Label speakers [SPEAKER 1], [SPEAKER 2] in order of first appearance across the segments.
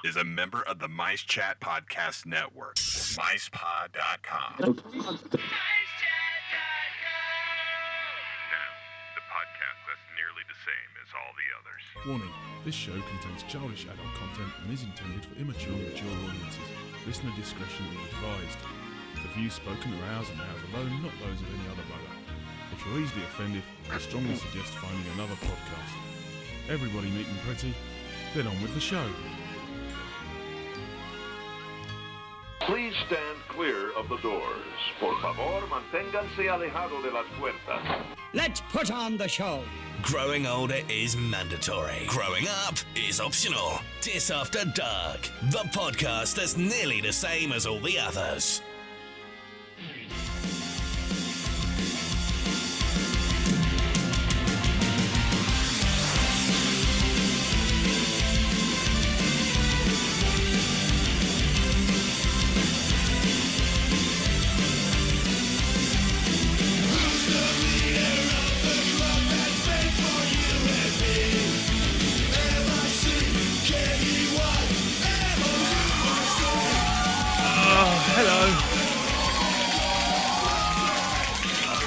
[SPEAKER 1] is a member of the Mice Chat Podcast Network. MicePod.com. Now, the podcast that's nearly the same as all the others.
[SPEAKER 2] Warning, this show contains childish adult content and is intended for immature and mature audiences. Listener discretion is advised. The views spoken are ours and ours alone, not those of any other blogger. If you're easily offended, I strongly suggest finding another podcast. Everybody neat and pretty, then on with the show.
[SPEAKER 3] Please stand clear of the doors. Por favor, manténganse alejado de las puertas.
[SPEAKER 4] Let's put on the show.
[SPEAKER 5] Growing older is mandatory. Growing up is optional. DisAfterDark, the podcast that's nearly the same as all the others.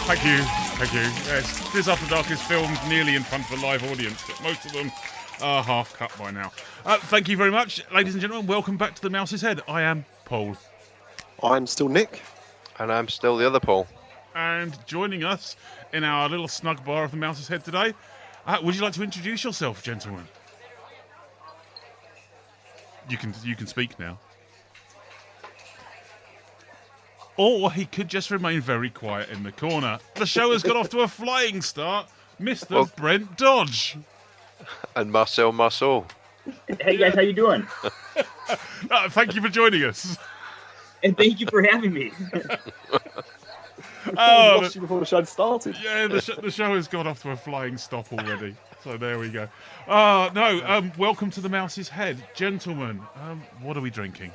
[SPEAKER 2] Thank you. Yes, DisAfterDark is filmed nearly in front of a live audience, but most of them are half cut by now. Thank you very much, ladies and gentlemen. Welcome back to the Mouse's Head. I am Paul.
[SPEAKER 6] I'm still Nick.
[SPEAKER 7] And I'm still the other Paul.
[SPEAKER 2] And joining us in our little snug bar of the Mouse's Head today, would you like to introduce yourself, gentlemen? You can speak now. Or he could just remain very quiet in the corner. The show has got off to a flying start. Mr. Brent Dodge.
[SPEAKER 7] And Marcel Marceau.
[SPEAKER 8] Hey guys, how you doing?
[SPEAKER 2] Thank you for joining us.
[SPEAKER 8] And thank you for having me.
[SPEAKER 6] Lost you before the show started.
[SPEAKER 2] Yeah, the show has got off to a flying stop already. So there we go. Welcome to the Mouse's Head. Gentlemen, what are we drinking?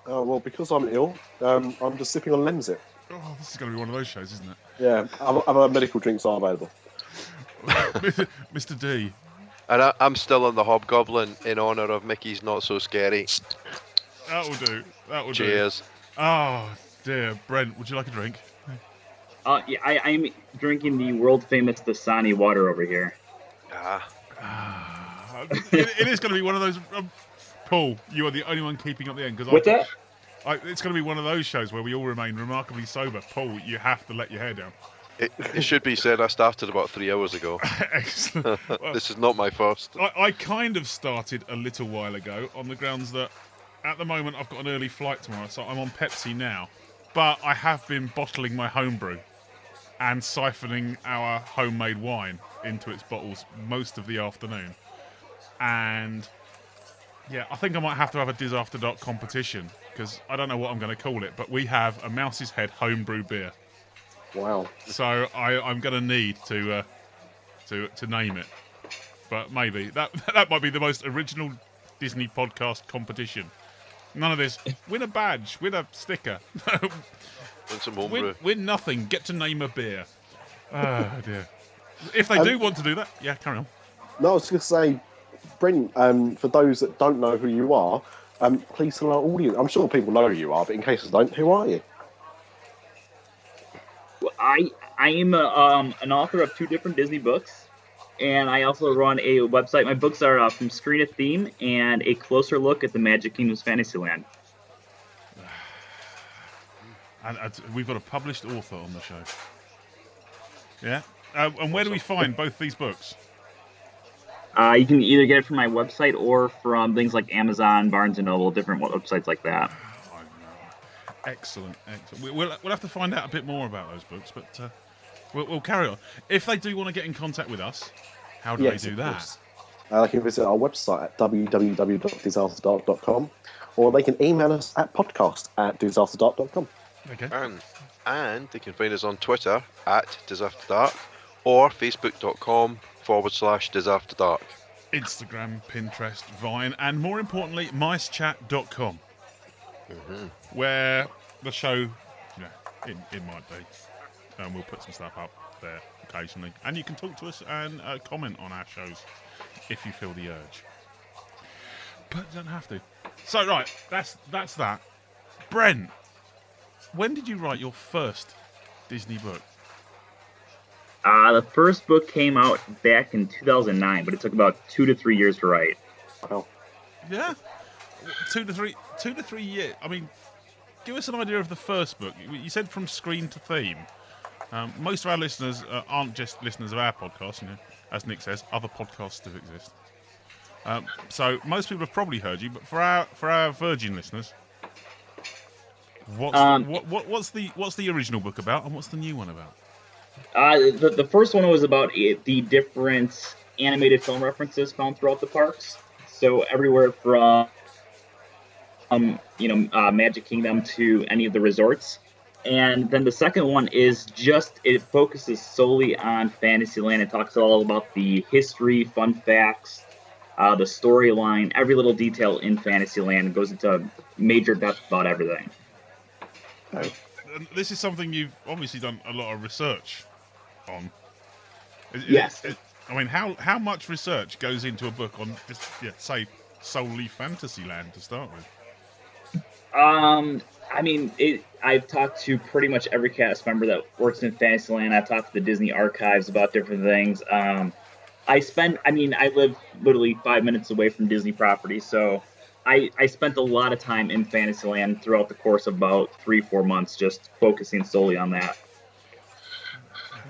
[SPEAKER 6] Well, because I'm ill, I'm just sipping on Lemsip.
[SPEAKER 2] Oh, this is going to be one of those shows, isn't it?
[SPEAKER 6] Yeah, other medical drinks are available.
[SPEAKER 2] Mr. D.
[SPEAKER 7] And I'm still on the Hobgoblin in honour of Mickey's Not So Scary.
[SPEAKER 2] That will do.
[SPEAKER 7] Cheers.
[SPEAKER 2] Oh, dear. Brent, would you like a drink?
[SPEAKER 8] Yeah, I'm drinking the world famous Dasani water over here.
[SPEAKER 2] It is going to be one of those... Paul, you are the only one keeping up the end.
[SPEAKER 8] What's that?
[SPEAKER 2] It's going to be one of those shows where we all remain remarkably sober. Paul, you have to let your hair down.
[SPEAKER 7] It should be said I started about 3 hours ago.
[SPEAKER 2] Excellent. Well,
[SPEAKER 7] this is not my first.
[SPEAKER 2] I kind of started a little while ago on the grounds that at the moment I've got an early flight tomorrow, so I'm on Pepsi now. But I have been bottling my homebrew and siphoning our homemade wine into its bottles most of the afternoon. And... yeah, I think I might have to have a DisAfterDark competition, because I don't know what I'm going to call it, but we have a Mouse's Head homebrew beer.
[SPEAKER 6] Wow.
[SPEAKER 2] So I'm going to need to name it. But maybe. That might be the most original Disney podcast competition. None of this. Win a badge. Win a sticker.
[SPEAKER 7] Win some homebrew.
[SPEAKER 2] Win nothing. Get to name a beer. Oh, dear. If they do want to do that, yeah, carry on.
[SPEAKER 6] No, I was going to say... Brent, for those that don't know who you are, please tell our audience. I'm sure people know who you are, but in case they don't, who are you?
[SPEAKER 8] Well, I am an author of 2 different Disney books, and I also run a website. My books are From Screen to Theme and A Closer Look at the Magic Kingdom's Fantasyland.
[SPEAKER 2] And we've got a published author on the show. Yeah? And where do we find both these books?
[SPEAKER 8] You can either get it from my website or from things like Amazon, Barnes & Noble, different websites like that.
[SPEAKER 2] Excellent. We'll have to find out a bit more about those books, but we'll carry on. If they do want to get in contact with us, how do they do that?
[SPEAKER 6] They can visit our website at www.disafterdark.com, or they can email us at podcast@disafterdark.com.
[SPEAKER 2] Okay.
[SPEAKER 7] And they can find us on Twitter at DisAfterDark or facebook.com/DisAfterDark.
[SPEAKER 2] Instagram, Pinterest, Vine, and more importantly, micechat.com, where the show, it might be, and we'll put some stuff up there occasionally. And you can talk to us and comment on our shows if you feel the urge. But you don't have to. So, right, that's that. Brent, when did you write your first Disney book?
[SPEAKER 8] The first book came out back in 2009, but it took about 2 to 3 years to write.
[SPEAKER 6] Wow.
[SPEAKER 2] Yeah, 2 to 3 years. I mean, give us an idea of the first book. You said from screen to theme. Most of our listeners aren't just listeners of our podcast. As Nick says, other podcasts do exist. So most people have probably heard you, but for our virgin listeners, what's the original book about, and what's the new one about?
[SPEAKER 8] The first one was about the different animated film references found throughout the parks. So everywhere from Magic Kingdom to any of the resorts. And then the second one is it focuses solely on Fantasyland. It talks all about the history, fun facts, the storyline, every little detail in Fantasyland. It goes into major depth about everything.
[SPEAKER 2] This is something you've obviously done a lot of research on.
[SPEAKER 8] Yes.
[SPEAKER 2] I mean, how much research goes into a book on just say solely Fantasyland to start with?
[SPEAKER 8] I've talked to pretty much every cast member that works in Fantasyland. I've talked to the Disney archives about different things. I live literally 5 minutes away from Disney property, so I spent a lot of time in Fantasyland throughout the course of about 3-4 months, just focusing solely on that.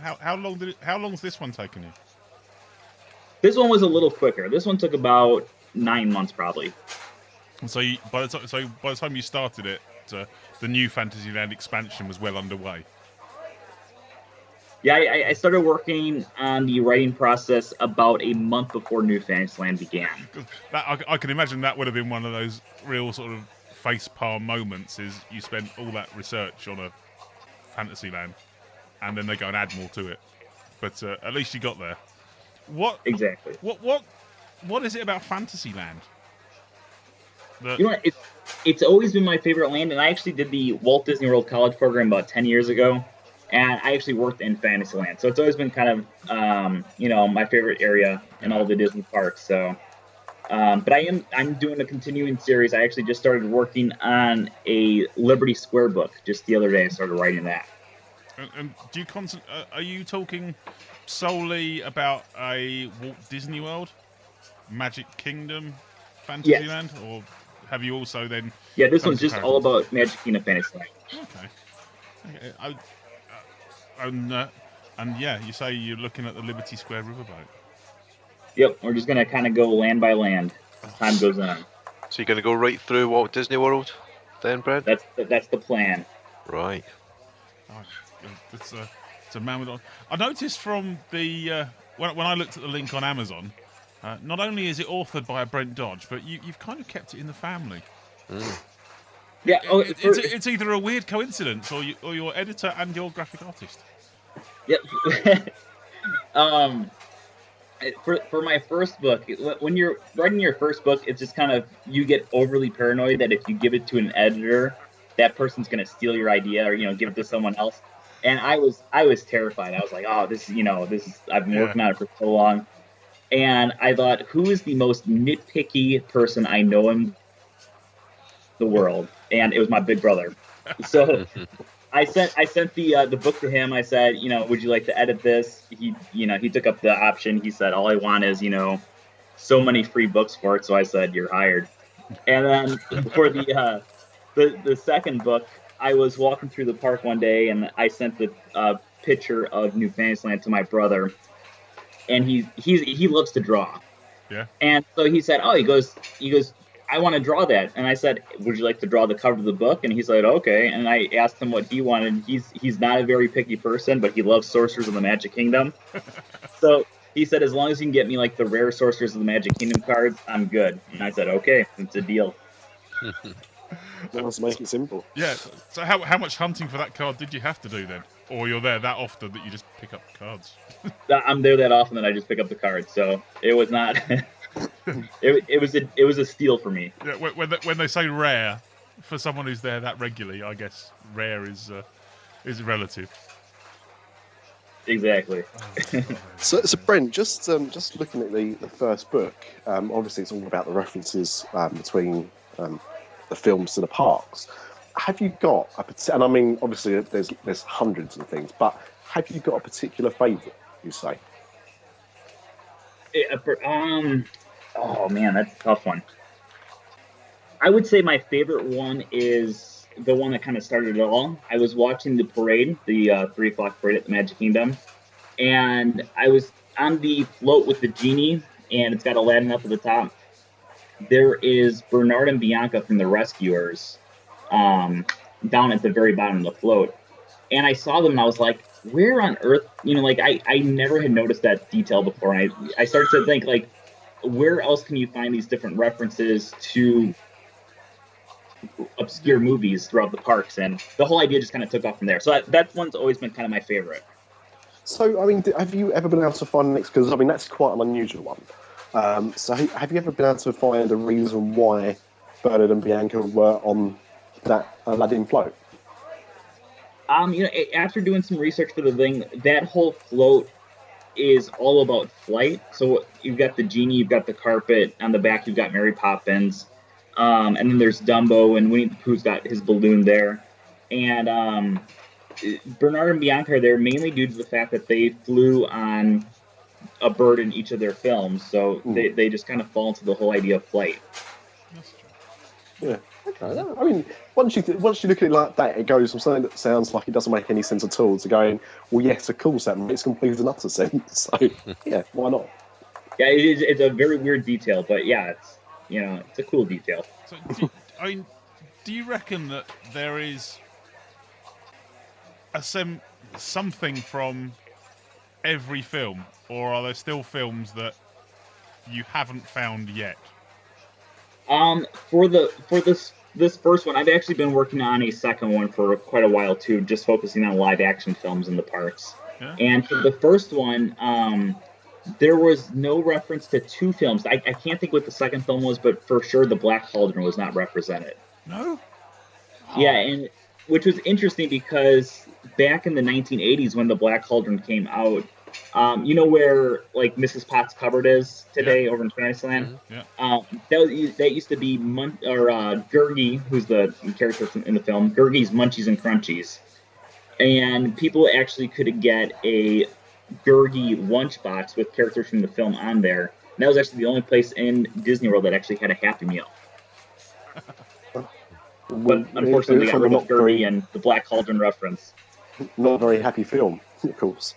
[SPEAKER 2] How long's this one taken you?
[SPEAKER 8] This one was a little quicker. This one took about 9 months, probably.
[SPEAKER 2] So by the time you started it, the new Fantasyland expansion was well underway.
[SPEAKER 8] Yeah, I started working on the writing process about a month before New Fantasyland began.
[SPEAKER 2] I can imagine that would have been one of those real sort of facepalm moments. Is you spent all that research on a Fantasyland, and then they go and add more to it. But at least you got there.
[SPEAKER 8] Exactly.
[SPEAKER 2] What is it about Fantasyland?
[SPEAKER 8] It's always been my favorite land, and I actually did the Walt Disney World College program about 10 years ago, and I actually worked in Fantasyland. So it's always been kind of, my favorite area in all the Disney parks. So, but I'm doing a continuing series. I actually just started working on a Liberty Square book just the other day. I started writing that.
[SPEAKER 2] And do you are you talking solely about a Walt Disney World, Magic Kingdom, Fantasyland,
[SPEAKER 8] yes.
[SPEAKER 2] Or have you also then?
[SPEAKER 8] Yeah, this one's just all about Magic Kingdom Fantasyland.
[SPEAKER 2] Okay. And you say you're looking at the Liberty Square riverboat.
[SPEAKER 8] Yep, we're just gonna kind of go land by land as time goes on.
[SPEAKER 7] So you're going to go right through Walt Disney World, then, Brent?
[SPEAKER 8] That's the plan.
[SPEAKER 7] Right.
[SPEAKER 2] It's a man with. I noticed from the when I looked at the link on Amazon, not only is it authored by a Brent Dodge, but you've kind of kept it in the family.
[SPEAKER 7] Mm.
[SPEAKER 8] Yeah,
[SPEAKER 2] it's either a weird coincidence or your editor and your graphic artist.
[SPEAKER 8] Yep. For my first book, when you're writing your first book, it's just kind of you get overly paranoid that if you give it to an editor, that person's going to steal your idea or give it to someone else. And I was terrified. I was like, oh, this is I've been working on it for so long. And I thought, who is the most nitpicky person I know in the world? And it was my big brother. So I sent the book to him. I said, would you like to edit this? He took up the option. He said, all I want is, so many free books for it. So I said, you're hired. And then for the second book, I was walking through the park one day and I sent the picture of New Fantasyland to my brother. And he loves to draw.
[SPEAKER 2] Yeah.
[SPEAKER 8] And so he said, he goes, I want to draw that. And I said, would you like to draw the cover of the book? And he said, okay. And I asked him what he wanted. He's not a very picky person, but he loves Sorcerers of the Magic Kingdom. So he said, as long as you can get me like the rare Sorcerers of the Magic Kingdom cards, I'm good. And I said, okay, it's a deal.
[SPEAKER 6] Let's make it simple.
[SPEAKER 2] Yeah. So how much hunting for that card did you have to do then? Or you're there that often that you just pick up cards?
[SPEAKER 8] I'm there that often that I just pick up the cards. So it was not. It was a steal for me.
[SPEAKER 2] Yeah. When they say rare, for someone who's there that regularly, I guess rare is relative.
[SPEAKER 8] Exactly.
[SPEAKER 6] So Brent, just looking at the first book, obviously it's all about the references between the films to the parks. Have you got and I mean, obviously there's hundreds of things, but have you got a particular favourite, you say?
[SPEAKER 8] Oh man, that's a tough one. I would say my favorite one is the one that kind of started it all. I was watching the parade, the 3 o'clock parade at the Magic Kingdom, and I was on the float with the genie, and it's got Aladdin up at the top. There is Bernard and Bianca from the Rescuers down at the very bottom of the float. And I saw them, and I was like, where on earth, I never had noticed that detail before. And I started to think, like, where else can you find these different references to obscure movies throughout the parks? And the whole idea just kind of took off from there. So that one's always been kind of my favorite.
[SPEAKER 6] So, I mean, have you ever been able to find the next? Because, I mean, that's quite an unusual one. So have you ever been able to find a reason why Bernard and Bianca were on that Aladdin float?
[SPEAKER 8] After doing some research for the thing, that whole float is all about flight. So you've got the genie, you've got the carpet, on the back you've got Mary Poppins, and then there's Dumbo, and Winnie the Pooh's got his balloon there. And Bernard and Bianca are there mainly due to the fact that they flew on a bird in each of their films, so they just kind of fall into the whole idea of flight.
[SPEAKER 2] That's true.
[SPEAKER 6] Yeah. Okay. I mean, once you look at it like that, it goes from something that sounds like it doesn't make any sense at all to going, well, yes, of course, that makes complete and utter sense. So, yeah, why not?
[SPEAKER 8] Yeah, it's a very weird detail, but yeah, it's a cool detail.
[SPEAKER 2] So, do you reckon that there is something from every film, or are there still films that you haven't found yet?
[SPEAKER 8] For this first one, I've actually been working on a second one for quite a while too, just focusing on live action films in the parks. Yeah. And for the first one, there was no reference to two films. I can't think what the second film was, but for sure the Black Cauldron was not represented.
[SPEAKER 2] No?
[SPEAKER 8] Oh. Yeah, and which was interesting because back in the 1980s when the Black Cauldron came out, you know where like Mrs. Potts' cupboard is today over in Fantasyland?
[SPEAKER 2] Mm-hmm.
[SPEAKER 8] Yeah. That used to be Gurgi, who's the character in the film, Gurgi's Munchies and Crunchies. And people actually could get a Gurgi lunchbox with characters from the film on there. And that was actually the only place in Disney World that actually had a Happy Meal. But unfortunately, they got rid of Gurgi and the Black Cauldron reference.
[SPEAKER 6] Not a very happy film, of course.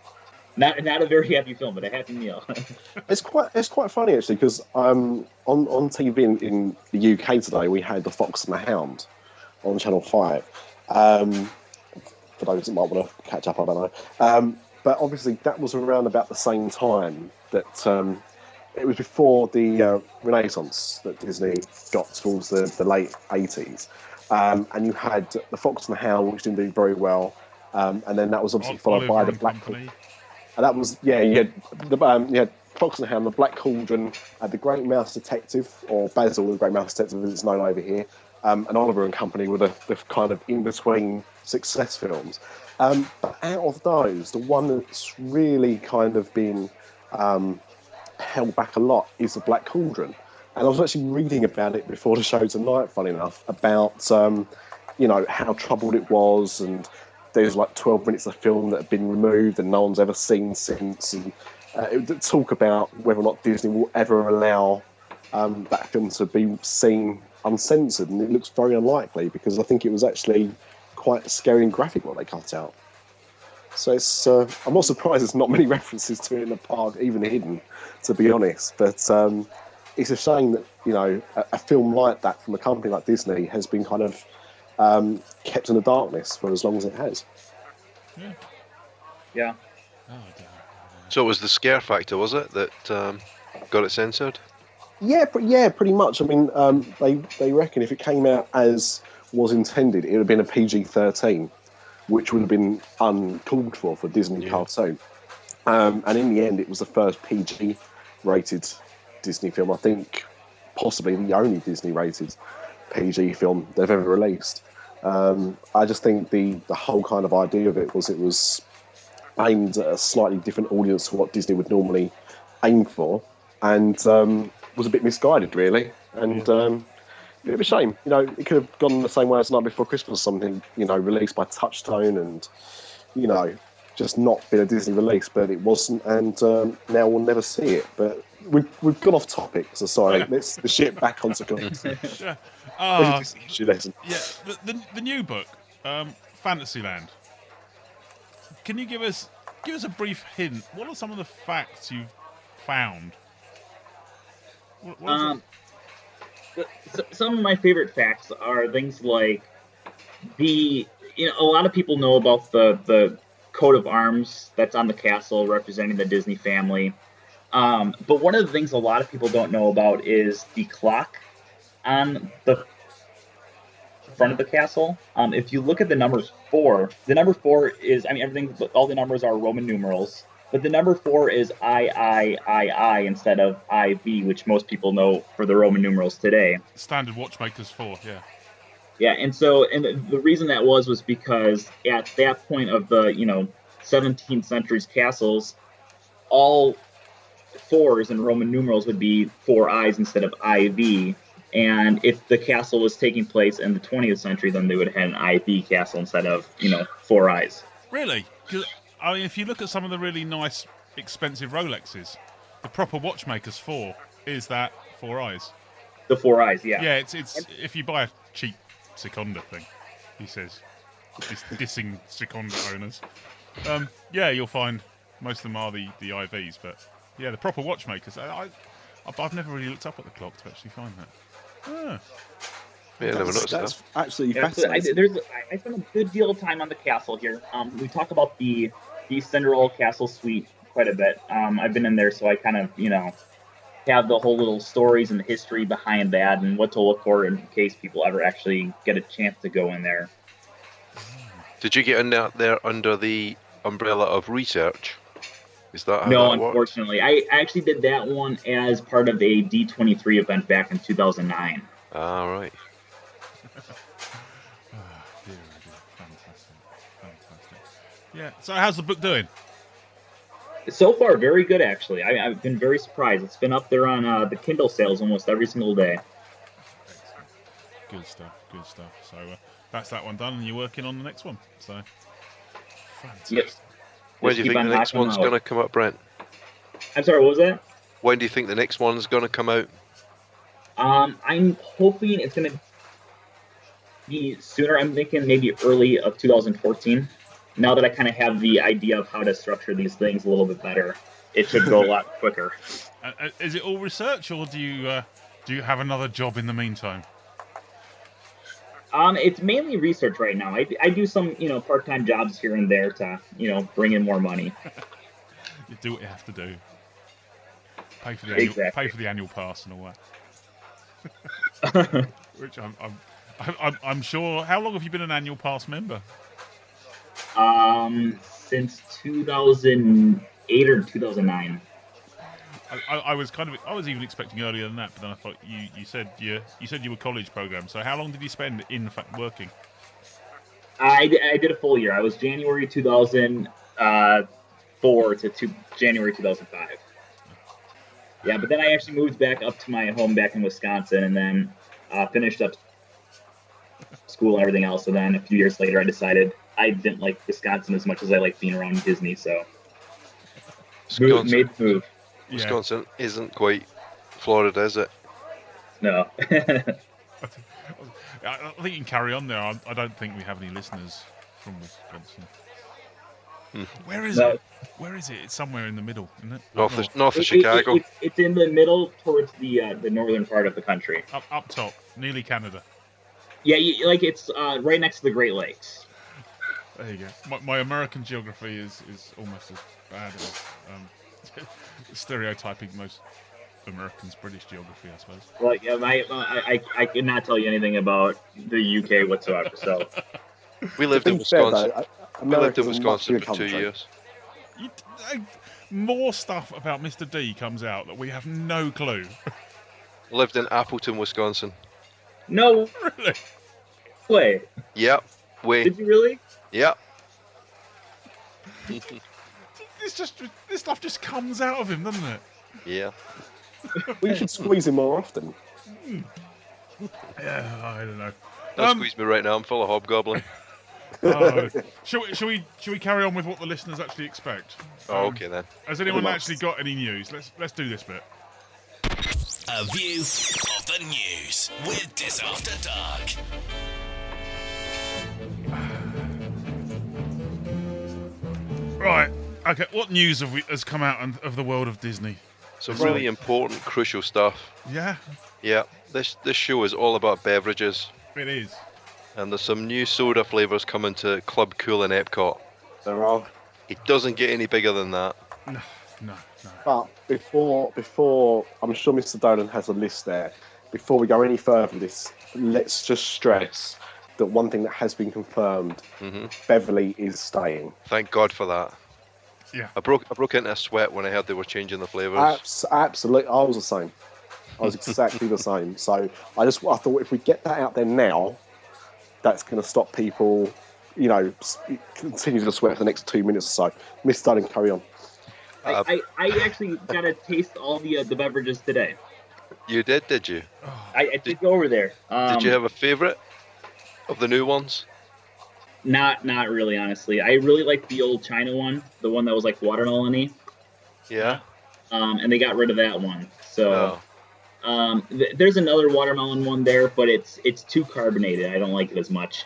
[SPEAKER 8] Not a very happy film, but a happy meal.
[SPEAKER 6] It's quite funny actually because on TV in the UK today we had The Fox and the Hound on Channel 5. For those that might want to catch up, I don't know. But obviously that was around about the same time that it was before the Renaissance that Disney got towards the late 80s. And you had The Fox and the Hound, which didn't do very well. And then that was obviously followed by the Black Cauldron. And that was, you had Fox and the Hound, the Black Cauldron, the Great Mouse Detective, or Basil, the Great Mouse Detective, as it's known over here, and Oliver and Company were the kind of in-between success films. But out of those, the one that's really kind of been held back a lot is the Black Cauldron. And I was actually reading about it before the show tonight, funny enough, about, how troubled it was, and there's like 12 minutes of film that have been removed and no one's ever seen since. And it would talk about whether or not Disney will ever allow that film to be seen uncensored. And it looks very unlikely because I think it was actually quite scary and graphic what they cut out. So it's, I'm not surprised there's not many references to it in the park, even hidden, to be honest. But it's a shame that, a film like that from a company like Disney has been kind of kept in the darkness for as long as it has.
[SPEAKER 8] Yeah.
[SPEAKER 7] So it was the scare factor, was it, that got it censored?
[SPEAKER 6] Yeah, pretty much. I mean, they reckon if it came out as was intended, it would have been a PG-13, which would have been uncalled for Disney cartoon. And in the end, it was the first PG-rated Disney film. I think possibly the only Disney-rated PG film they've ever released. I just think the whole kind of idea of it was aimed at a slightly different audience to what Disney would normally aim for, and was a bit misguided, really. And bit of a shame. It could have gone the same way as Night Before Christmas, something released by Touchstone, and just not been a Disney release, but it wasn't, and now we'll never see it. But we've gone off topic, so sorry. Let's shift back onto comics.
[SPEAKER 2] Yeah. The new book, Fantasyland. Can you give us a brief hint? What are some of the facts you've found?
[SPEAKER 8] Some of my favorite facts are things like a lot of people know about the coat of arms that's on the castle representing the Disney family. But one of the things a lot of people don't know about is the clock on the front of the castle. If you look at the number 4, the number 4 is, all the numbers are Roman numerals, but the number 4 is I instead of IV, which most people know for the Roman numerals today.
[SPEAKER 2] Standard watchmakers 4, yeah.
[SPEAKER 8] Yeah, and the reason that was because at that point of the 17th century's castles, all 4s in Roman numerals would be 4 I's instead of IV. And if the castle was taking place in the 20th century, then they would have had an IV castle instead of 4 I's.
[SPEAKER 2] Really? Because if you look at some of the really nice, expensive Rolexes, the proper watchmaker's 4 is that 4 I's.
[SPEAKER 8] The 4 I's, yeah.
[SPEAKER 2] Yeah, it's if you buy a cheap Seconda thing, he says, dissing Seconda owners. You'll find most of them are the IVs, but yeah, the proper watchmakers. I've never really looked up at the clock to actually find that.
[SPEAKER 7] Yeah, I never noticed that.
[SPEAKER 6] That's absolutely fascinating.
[SPEAKER 8] I spent a good deal of time on the castle here. We talk about the Cinderella Castle Suite quite a bit. I've been in there, so I kind of have the whole little stories and the history behind that and what to look for in case people ever actually get a chance to go in there.
[SPEAKER 7] Did you get in there under the umbrella of research? Is that how
[SPEAKER 8] No,
[SPEAKER 7] that
[SPEAKER 8] unfortunately. I actually did that one as part of a D23 event back in 2009.
[SPEAKER 7] Ah, right.
[SPEAKER 2] Dear. Fantastic. Yeah, so how's the book doing?
[SPEAKER 8] So far, very good, actually. I've been very surprised. It's been up there on the Kindle sales almost every single day.
[SPEAKER 2] Excellent. Good stuff. So that's that one done, and you're working on the next one. So fantastic.
[SPEAKER 8] Yep.
[SPEAKER 7] When do you think the next one's going to come up, Brent?
[SPEAKER 8] I'm sorry, what was that?
[SPEAKER 7] When do you think the next one's going to come out?
[SPEAKER 8] I'm hoping it's going to be sooner. I'm thinking maybe early of 2014. Now that I kind of have the idea of how to structure these things a little bit better, it should go a lot quicker.
[SPEAKER 2] Is it all research, or do you have another job in the meantime?
[SPEAKER 8] It's mainly research right now. I do some part-time jobs here and there to bring in more money.
[SPEAKER 2] You do what you have to do. Pay for the annual pass and all that. Which I'm sure. How long have you been an annual pass member?
[SPEAKER 8] Since 2008 or 2009.
[SPEAKER 2] I was even expecting earlier than that, but then I thought you said you were college program. So how long did you spend in fact working?
[SPEAKER 8] I did a full year. I was January 2004 to January 2005. Yeah, but then I actually moved back up to my home back in Wisconsin, and then finished up school and everything else. And then a few years later, I decided I didn't like Wisconsin as much as I liked being around Disney, so made the move.
[SPEAKER 7] Wisconsin isn't quite Florida, is it?
[SPEAKER 8] No.
[SPEAKER 2] I think you can carry on there. I don't think we have any listeners from Wisconsin. Where is it? Where is it? It's somewhere in the middle, isn't it?
[SPEAKER 7] North of Chicago.
[SPEAKER 8] It's in the middle towards the northern part of the country.
[SPEAKER 2] Up top, nearly Canada. Yeah,
[SPEAKER 8] it's right next to the Great Lakes.
[SPEAKER 2] There you go. My American geography is almost as bad as stereotyping most Americans' British geography, I suppose.
[SPEAKER 8] Well, yeah, I cannot tell you anything about the UK whatsoever. So
[SPEAKER 7] we lived in Wisconsin. We lived in Wisconsin for 2 years.
[SPEAKER 2] More stuff about Mr. D comes out that we have no clue.
[SPEAKER 7] Lived in Appleton, Wisconsin.
[SPEAKER 8] No.
[SPEAKER 2] Really?
[SPEAKER 8] Way.
[SPEAKER 7] Yep.
[SPEAKER 8] Did you really?
[SPEAKER 7] Yep.
[SPEAKER 2] this stuff just comes out of him, doesn't it?
[SPEAKER 7] Yeah.
[SPEAKER 6] We should squeeze him more often.
[SPEAKER 2] Yeah, I don't know.
[SPEAKER 7] Don't squeeze me right now. I'm full of hobgoblin.
[SPEAKER 2] Shall we carry on with what the listeners actually expect?
[SPEAKER 7] Oh, okay then.
[SPEAKER 2] Has anyone actually got any news? Let's do this bit.
[SPEAKER 5] A view of the news with DisAfterDark.
[SPEAKER 2] Right. Okay. What news has come out of the world of Disney?
[SPEAKER 7] Some really important, crucial stuff.
[SPEAKER 2] Yeah.
[SPEAKER 7] Yeah. This show is all about beverages.
[SPEAKER 2] It is.
[SPEAKER 7] And there's some new soda flavours coming to Club Cool in Epcot.
[SPEAKER 6] There are.
[SPEAKER 7] It doesn't get any bigger than that.
[SPEAKER 2] No.
[SPEAKER 6] But before, I'm sure Mr. Dolan has a list there. Before we go any further with this, let's just stress that one thing that has been confirmed: Beverly is staying.
[SPEAKER 7] Thank God for that.
[SPEAKER 2] Yeah.
[SPEAKER 7] I broke into a sweat when I heard they were changing the flavours.
[SPEAKER 6] Absolutely, I was the same. I was exactly the same. So I thought if we get that out there now, that's going to stop people, continue to sweat for the next 2 minutes or so. Miss Dolan, carry on.
[SPEAKER 8] I actually got to taste all the beverages today.
[SPEAKER 7] You did you?
[SPEAKER 8] I did go over there.
[SPEAKER 7] Did you have a favourite of the new ones?
[SPEAKER 8] Not really, honestly. I really liked the old China one, the one that was like watermelon-y.
[SPEAKER 7] Yeah.
[SPEAKER 8] And they got rid of that one. So there's another watermelon one there, but it's too carbonated. I don't like it as much.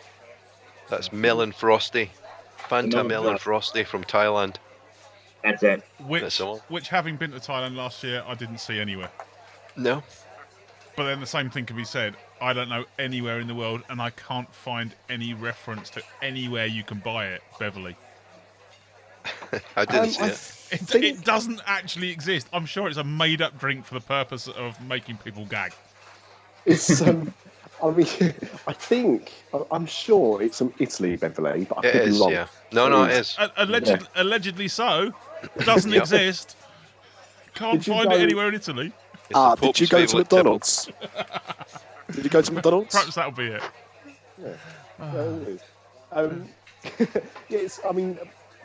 [SPEAKER 7] That's Melon Frosty. Fanta Melon Frosty from Thailand.
[SPEAKER 8] That's it.
[SPEAKER 2] Which, having been to Thailand last year, I didn't see anywhere.
[SPEAKER 7] No.
[SPEAKER 2] But then the same thing can be said. I don't know anywhere in the world, and I can't find any reference to anywhere you can buy it, Beverly.
[SPEAKER 7] I didn't see it.
[SPEAKER 2] It doesn't actually exist. I'm sure it's a made-up drink for the purpose of making people gag.
[SPEAKER 6] It's I'm sure it's from Italy, Beverly, but I could be wrong.
[SPEAKER 7] Yeah. No, it is.
[SPEAKER 2] Allegedly so. Doesn't exist. Can't find it anywhere in Italy.
[SPEAKER 6] Did you go to McDonald's? Did you go to McDonald's?
[SPEAKER 2] Perhaps that'll be it.
[SPEAKER 6] Yeah. Yes. I mean,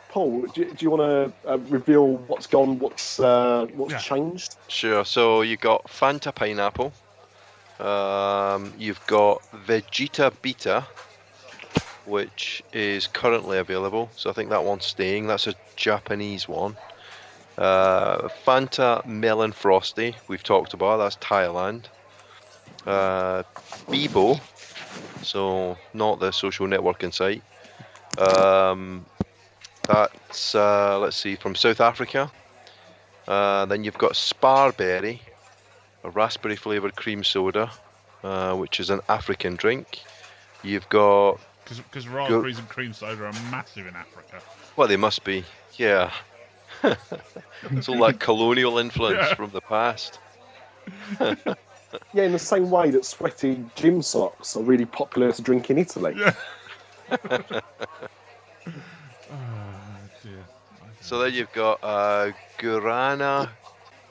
[SPEAKER 6] Paul, do you want to reveal what's gone, what's changed?
[SPEAKER 7] Sure. So you got Fanta Pineapple. You've got Vegeta Beta, which is currently available. So I think that one's staying. That's a Japanese one. Fanta Melon Frosty, we've talked about. That's Thailand. Bebo, so not the social networking site. That's let's see, from South Africa. Then you've got Sparberry, a raspberry flavoured cream soda, which is an African drink. You've got
[SPEAKER 2] because raspberries and cream soda are massive in Africa.
[SPEAKER 7] Well, they must be, yeah. It's all that colonial influence from the past.
[SPEAKER 6] Yeah, in the same way that sweaty gym socks are really popular to drink in Italy.
[SPEAKER 2] Yeah. Dear.
[SPEAKER 7] So there you've got Guarana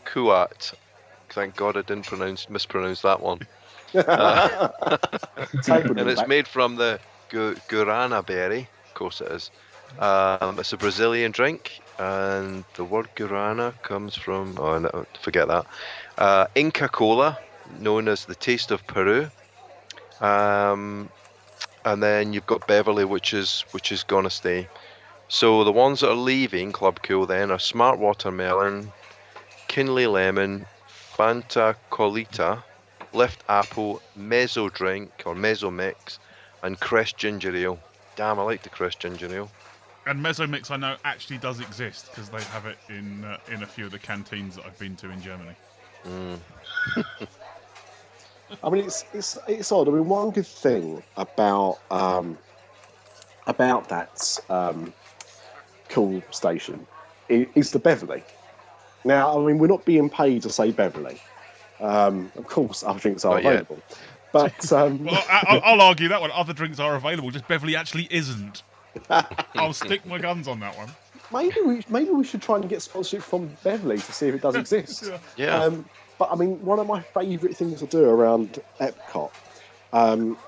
[SPEAKER 7] Kuat. Thank God I didn't mispronounce that one. And it's made from the Guarana berry. Of course it is. It's a Brazilian drink, and the word Guarana comes from... Oh, no, forget that. Inca Cola, known as the Taste of Peru. And then you've got Beverly, which is going to stay. So the ones that are leaving Club Cool then are Smart Watermelon, Kinley Lemon, Fanta Colita, Lift Apple, Mezzo Drink or Mezzo Mix, and Crest Ginger Ale. Damn, I like the Crest Ginger Ale.
[SPEAKER 2] And Mezzo Mix, I know, actually does exist because they have it in a few of the canteens that I've been to in Germany.
[SPEAKER 6] I mean, it's odd. I mean, one good thing about that cool station is the Beverly. Now, I mean, we're not being paid to say Beverly. Of course, other drinks are available. But
[SPEAKER 2] well, I'll argue that one. Other drinks are available, just Beverly actually isn't. I'll stick my guns on that one.
[SPEAKER 6] Maybe we should try and get sponsorship from Beverly to see if it does exist.
[SPEAKER 7] Yeah.
[SPEAKER 6] But I mean, one of my favourite things to do around Epcot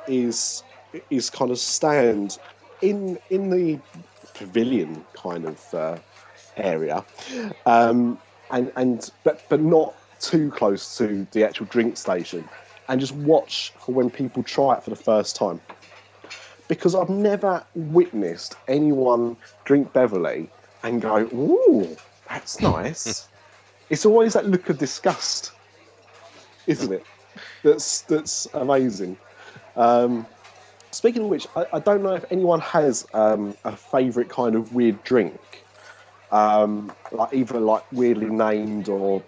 [SPEAKER 6] is kind of stand in the pavilion kind of area, but not too close to the actual drink station, and just watch for when people try it for the first time. Because I've never witnessed anyone drink Beverly and go, "Ooh, that's nice." It's always that look of disgust, isn't it? That's amazing. Speaking of which, I don't know if anyone has a favourite kind of weird drink, like either like weirdly named or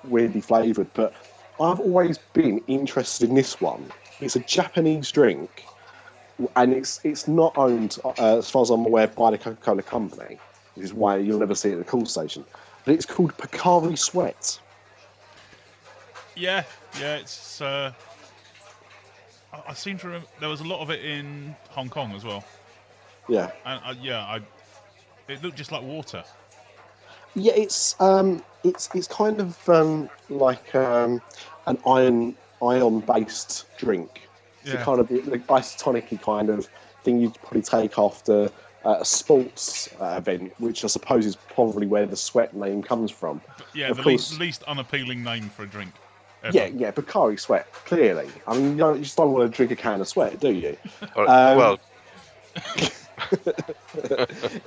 [SPEAKER 6] weirdly flavoured. But I've always been interested in this one. It's a Japanese drink, and it's not owned, as far as I'm aware, by the Coca-Cola company, which is why you'll never see it at the call station. But it's called Pocari Sweat.
[SPEAKER 2] Yeah, it's. I seem to remember there was a lot of it in Hong Kong as well.
[SPEAKER 6] Yeah.
[SPEAKER 2] And it looked just like water.
[SPEAKER 6] Yeah, it's kind of like an ion-based drink. It's kind of the isotonic-y kind of thing you'd probably take after a sports event, which I suppose is probably where the sweat name comes from.
[SPEAKER 2] Yeah, the least unappealing name for a drink ever.
[SPEAKER 6] Yeah, Pocari Sweat, clearly. I mean, you just don't want to drink a can of sweat, do you?
[SPEAKER 7] Well...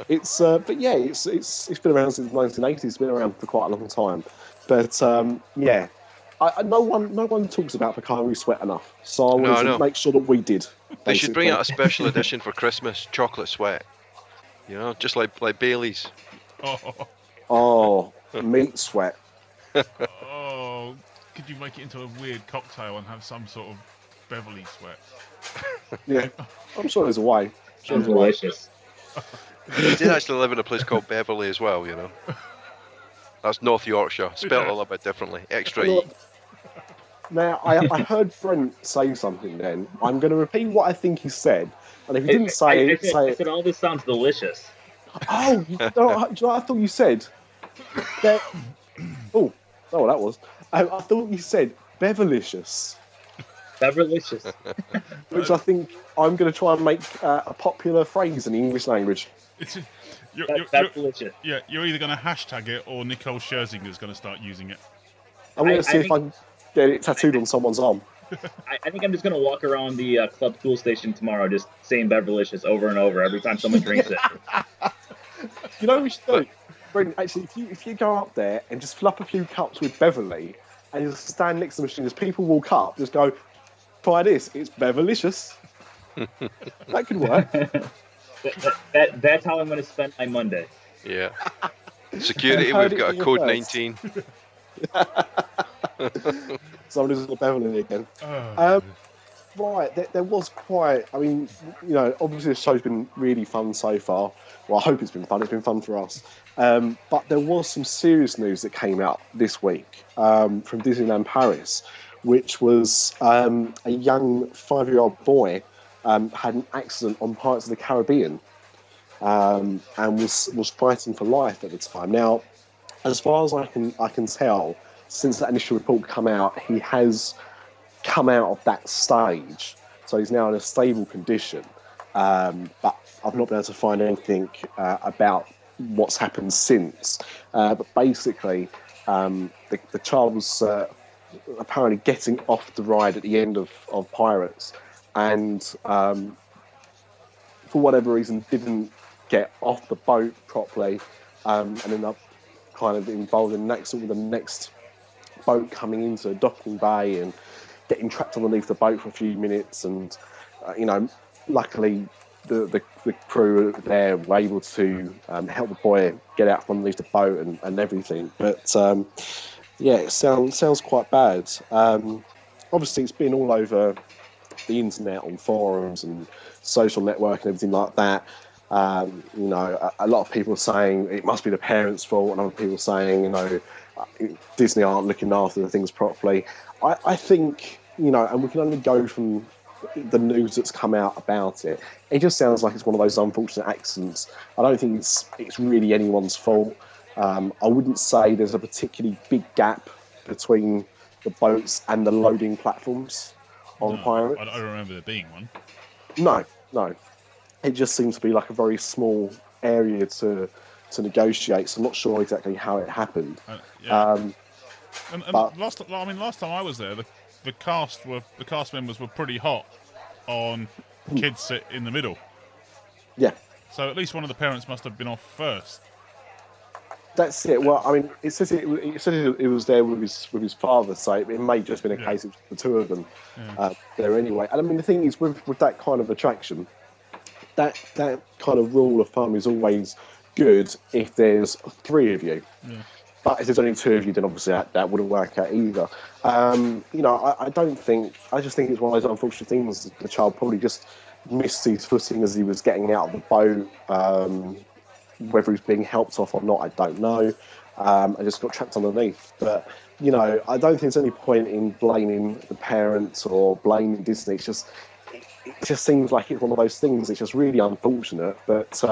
[SPEAKER 6] it's been around since the 1980s. It's been around for quite a long time. But no one talks about Pocari Sweat enough, so I wanted to make sure that we did.
[SPEAKER 7] They should bring out a special edition for Christmas, chocolate sweat. You know, just like Bailey's.
[SPEAKER 6] Oh, meat sweat.
[SPEAKER 2] Oh, could you make it into a weird cocktail and have some sort of Beverly sweat?
[SPEAKER 6] Yeah, I'm sure there's a way.
[SPEAKER 8] Sounds delicious.
[SPEAKER 7] He did actually live in a place called Beverly as well, you know. That's North Yorkshire, spelled a little bit differently. Extra E.
[SPEAKER 6] Now, I heard Brent say something then. I'm going to repeat what I think he said. And if he didn't say it, say it.
[SPEAKER 8] I said, all this sounds delicious.
[SPEAKER 6] Oh, do you know what I thought you said? That... Oh, that was. I thought you said Beverlicious.
[SPEAKER 8] Beverlicious.
[SPEAKER 6] Which I think I'm going to try and make a popular phrase in the English language.
[SPEAKER 8] That's delicious.
[SPEAKER 2] Yeah, you're either going to hashtag it or Nicole Scherzinger's going to start using it.
[SPEAKER 6] I'm going to see if I can get it tattooed on someone's arm.
[SPEAKER 8] I think I'm just going to walk around the club school station tomorrow just saying Beverlicious over and over every time someone drinks it.
[SPEAKER 6] You know what we should do? Brendan, actually, if you go up there and just fill up a few cups with Beverly and just stand next to the machine as people walk up, just go, try this, it's Beverlicious. That could work.
[SPEAKER 8] That's how I'm going to spend my Monday.
[SPEAKER 7] Yeah. Security, we've got a code 19.
[SPEAKER 6] Somebody's got Beverly again. Right, there was quite... I mean, obviously the show's been really fun so far. Well, I hope it's been fun. It's been fun for us. But there was some serious news that came out this week from Disneyland Paris, which was a young 5-year-old boy had an accident on Pirates of the Caribbean and was fighting for life at the time. Now, as far as I can tell, since that initial report came out, he has come out of that stage, so he's now in a stable condition. But I've not been able to find anything about what's happened since. But basically, the child was apparently getting off the ride at the end of Pirates, and for whatever reason didn't get off the boat properly, and ended up kind of involved in the next boat coming into a docking bay and getting trapped underneath the boat for a few minutes. And luckily the crew there were able to help the boy get out from underneath the boat and everything. But it sounds quite bad. Obviously, it's been all over the internet, on forums and social network and everything like that. A lot of people saying it must be the parents' fault, and other people saying, Disney aren't looking after the things properly. I think, and we can only go from the news that's come out about it. It just sounds like it's one of those unfortunate accidents. I don't think it's really anyone's fault. I wouldn't say there's a particularly big gap between the boats and the loading platforms on Pirates.
[SPEAKER 2] I don't remember there being one.
[SPEAKER 6] No. It just seems to be like a very small area to to negotiate. So I'm not sure exactly how it happened.
[SPEAKER 2] But last time I was there, the cast members were pretty hot on kids sit in the middle.
[SPEAKER 6] Yeah.
[SPEAKER 2] So at least one of the parents must have been off first.
[SPEAKER 6] That's it. Well, I mean, it says it was there with his father, so it may just been a case of the two of them there anyway. And I mean, the thing is, with that kind of attraction, that kind of rule of thumb is always good if there's three of you. Yeah. But if there's only two of you, then obviously that wouldn't work out either. I just think it's one of those unfortunate things. The child probably just missed his footing as he was getting out of the boat. Whether he's being helped off or not, I don't know. I just got trapped underneath. But, I don't think there's any point in blaming the parents or blaming Disney. It just seems like it's one of those things. It's just really unfortunate. But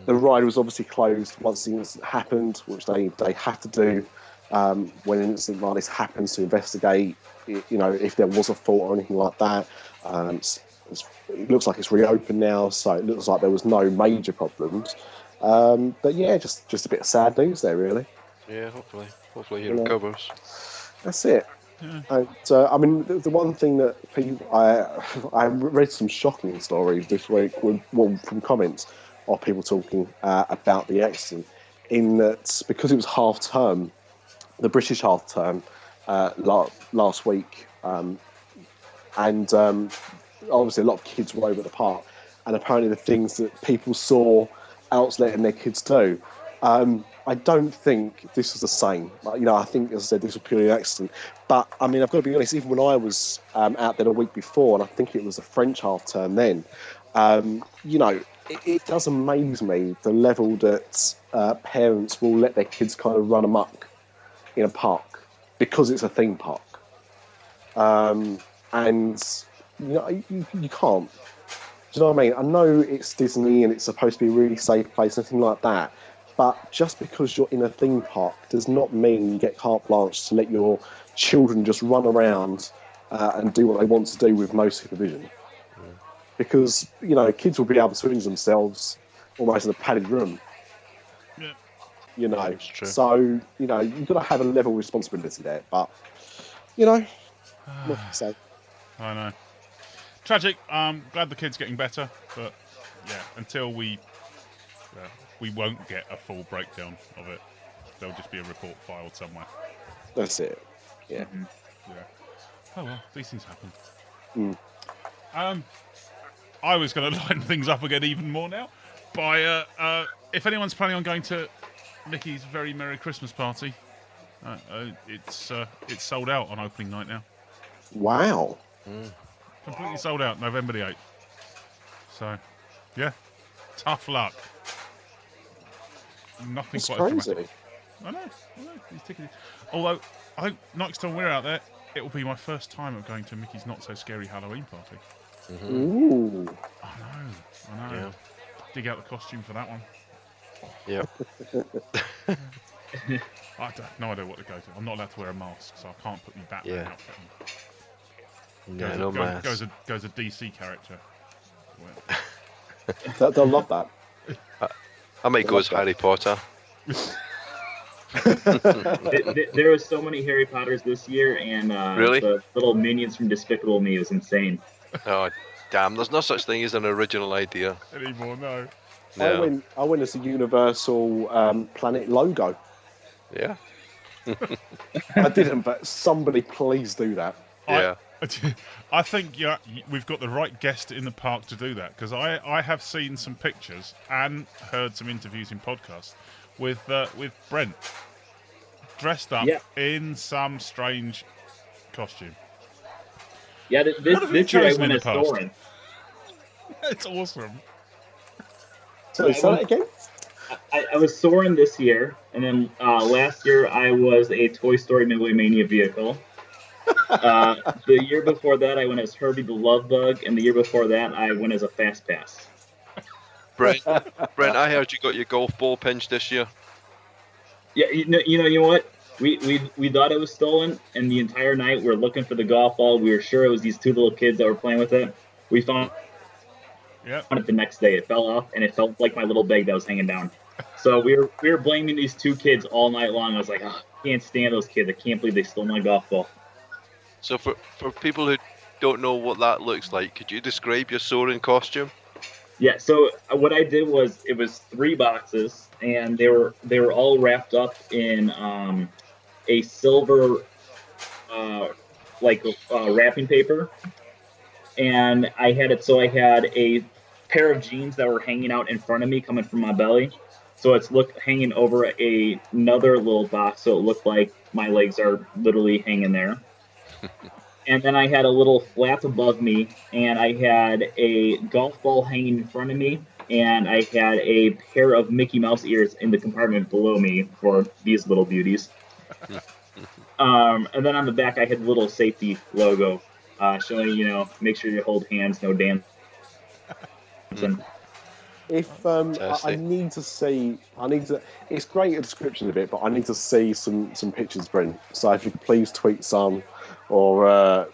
[SPEAKER 6] the ride was obviously closed once the incident happened, which they have to do when an incident like this happens to investigate, if there was a fault or anything like that. It looks like it's reopened now, so it looks like there was no major problems. But yeah, just a bit of sad news there, really.
[SPEAKER 7] Yeah, hopefully he recovers.
[SPEAKER 6] That's it. Yeah. And I mean, the one thing that I read some shocking stories this week from comments of people talking about the accident, in that because it was half term, the British half term last week, and obviously a lot of kids were over at the park, and apparently the things that people saw adults letting their kids do. I don't think this was the same. I think, as I said, this was purely an accident. But, I mean, I've got to be honest, even when I was out there a week before, and I think it was a French half-term then, it does amaze me the level that parents will let their kids kind of run amok in a park because it's a theme park. And, you can't. Do you know what I mean? I know it's Disney and it's supposed to be a really safe place, anything like that. But just because you're in a theme park does not mean you get carte blanche to let your children just run around and do what they want to do with no supervision. Yeah. Because, kids will be able to injure themselves almost in a padded room. Yeah.
[SPEAKER 7] It's true.
[SPEAKER 6] So, you've got to have a level of responsibility there. But, what can I say?
[SPEAKER 2] I know. Tragic. Glad the kid's getting better. But, yeah, until we won't get a full breakdown of it. There'll just be a report filed somewhere.
[SPEAKER 6] That's it. Yeah.
[SPEAKER 2] Mm-hmm. Yeah. Oh well, these things happen. I was going to line things up again even more now by if anyone's planning on going to Mickey's Very Merry Christmas Party, it's sold out on opening night now.
[SPEAKER 6] Wow.
[SPEAKER 2] Completely sold out, November the 8th. So, yeah, tough luck. Nothing
[SPEAKER 6] That's
[SPEAKER 2] quite
[SPEAKER 6] crazy.
[SPEAKER 2] as dramatic. I know. He's ticketed. Although, I think next time we're out there, it will be my first time of going to Mickey's Not So Scary Halloween Party.
[SPEAKER 6] Mm-hmm. Ooh.
[SPEAKER 2] I know. Yeah. Dig out the costume for that one.
[SPEAKER 7] Yep.
[SPEAKER 2] I have no idea what to go to. I'm not allowed to wear a mask, so I can't put my Batman outfit on.
[SPEAKER 7] No mask.
[SPEAKER 2] Goes a DC character.
[SPEAKER 6] They'll love that.
[SPEAKER 7] I might go as Harry Potter.
[SPEAKER 8] There was so many Harry Potters this year, and
[SPEAKER 7] really?
[SPEAKER 8] The little minions from Despicable Me was insane.
[SPEAKER 7] Oh, damn! There's no such thing as an original idea
[SPEAKER 2] anymore. No.
[SPEAKER 6] I went as a Universal Planet logo.
[SPEAKER 7] Yeah.
[SPEAKER 6] I didn't, but somebody please do that.
[SPEAKER 7] Yeah.
[SPEAKER 2] I think we've got the right guest in the park to do that, because I have seen some pictures and heard some interviews in podcasts with Brent dressed up in some strange costume.
[SPEAKER 8] Yeah, this year I went as Soren.
[SPEAKER 2] It's awesome.
[SPEAKER 6] So say that again?
[SPEAKER 8] I was Soren this year, and then last year I was a Toy Story Midway Mania vehicle. The year before that, I went as Herbie the Love Bug, and the year before that, I went as a Fast Pass.
[SPEAKER 7] Brent, I heard you got your golf ball pinched this year.
[SPEAKER 8] Yeah, you know what? We thought it was stolen, and the entire night we're looking for the golf ball. We were sure it was these two little kids that were playing with it. We found it the next day. It fell off, and it felt like my little bag that was hanging down. So we were blaming these 2 kids all night long. I was like, oh, I can't stand those kids. I can't believe they stole my golf ball.
[SPEAKER 7] So for people who don't know what that looks like, could you describe your Soren costume?
[SPEAKER 8] Yeah, so what I did was it was 3 boxes, and they were all wrapped up in a silver wrapping paper, and I had it so I had a pair of jeans that were hanging out in front of me, coming from my belly. So it's hanging over another little box, so it looked like my legs are literally hanging there. And then I had a little flap above me, and I had a golf ball hanging in front of me, and I had a pair of Mickey Mouse ears in the compartment below me for these little beauties. And then on the back, I had a little safety logo showing, make sure you hold hands, no dance.
[SPEAKER 6] If I need to see, it's great a description of it, but I need to see some pictures, Brent. So if you could please tweet some, or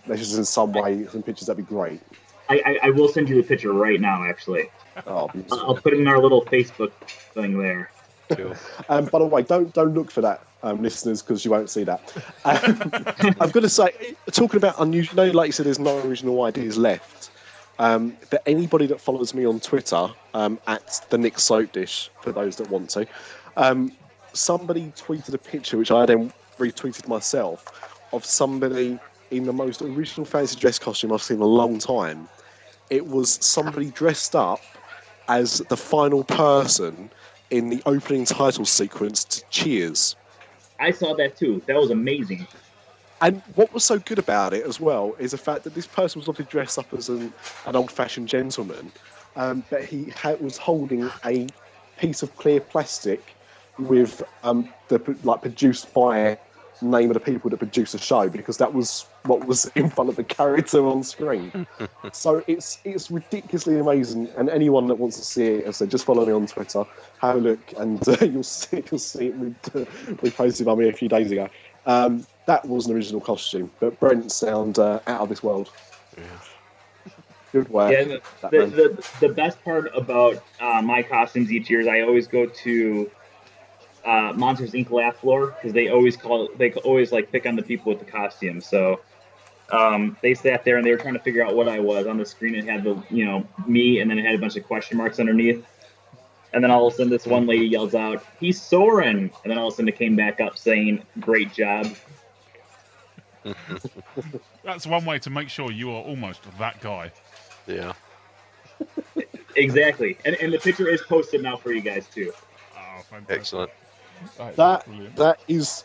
[SPEAKER 6] message in some way, some pictures, that'd be great.
[SPEAKER 8] I will send you the picture right now, actually.
[SPEAKER 6] Oh,
[SPEAKER 8] I'll put it in our little Facebook thing there.
[SPEAKER 7] Cool.
[SPEAKER 6] By the way, don't look for that, listeners, because you won't see that. I've got to say, talking about unusual, like you said, there's no original ideas left. That anybody that follows me on Twitter, at the Nick Soap Dish, for those that want to, somebody tweeted a picture, which I then retweeted myself, of somebody in the most original fancy dress costume I've seen in a long time. It was somebody dressed up as the final person in the opening title sequence to Cheers.
[SPEAKER 8] I saw that too. That was amazing.
[SPEAKER 6] And what was so good about it as well is the fact that this person was obviously dressed up as an old-fashioned gentleman, but he was holding a piece of clear plastic with produced by name of the people that produced the show, because that was what was in front of the character on screen. So it's ridiculously amazing, and anyone that wants to see it, as I said, just follow me on Twitter, have a look, and you'll see it. We posted by me a few days ago. That was an original costume, but Brent sound out of this world.
[SPEAKER 7] Yeah.
[SPEAKER 6] Good work.
[SPEAKER 8] Yeah, the best part about my costumes each year is I always go to Monsters Inc. laugh floor, because they always pick on the people with the costumes. So they sat there and they were trying to figure out what I was. On the screen it had me, and then it had a bunch of question marks underneath. And then all of a sudden this one lady yells out, "He's Soren!" And then all of a sudden it came back up saying, "Great job."
[SPEAKER 2] That's one way to make sure you are almost that guy.
[SPEAKER 7] Yeah.
[SPEAKER 8] Exactly. And the picture is posted now for you guys too.
[SPEAKER 2] Oh, fantastic.
[SPEAKER 7] Excellent.
[SPEAKER 6] That is...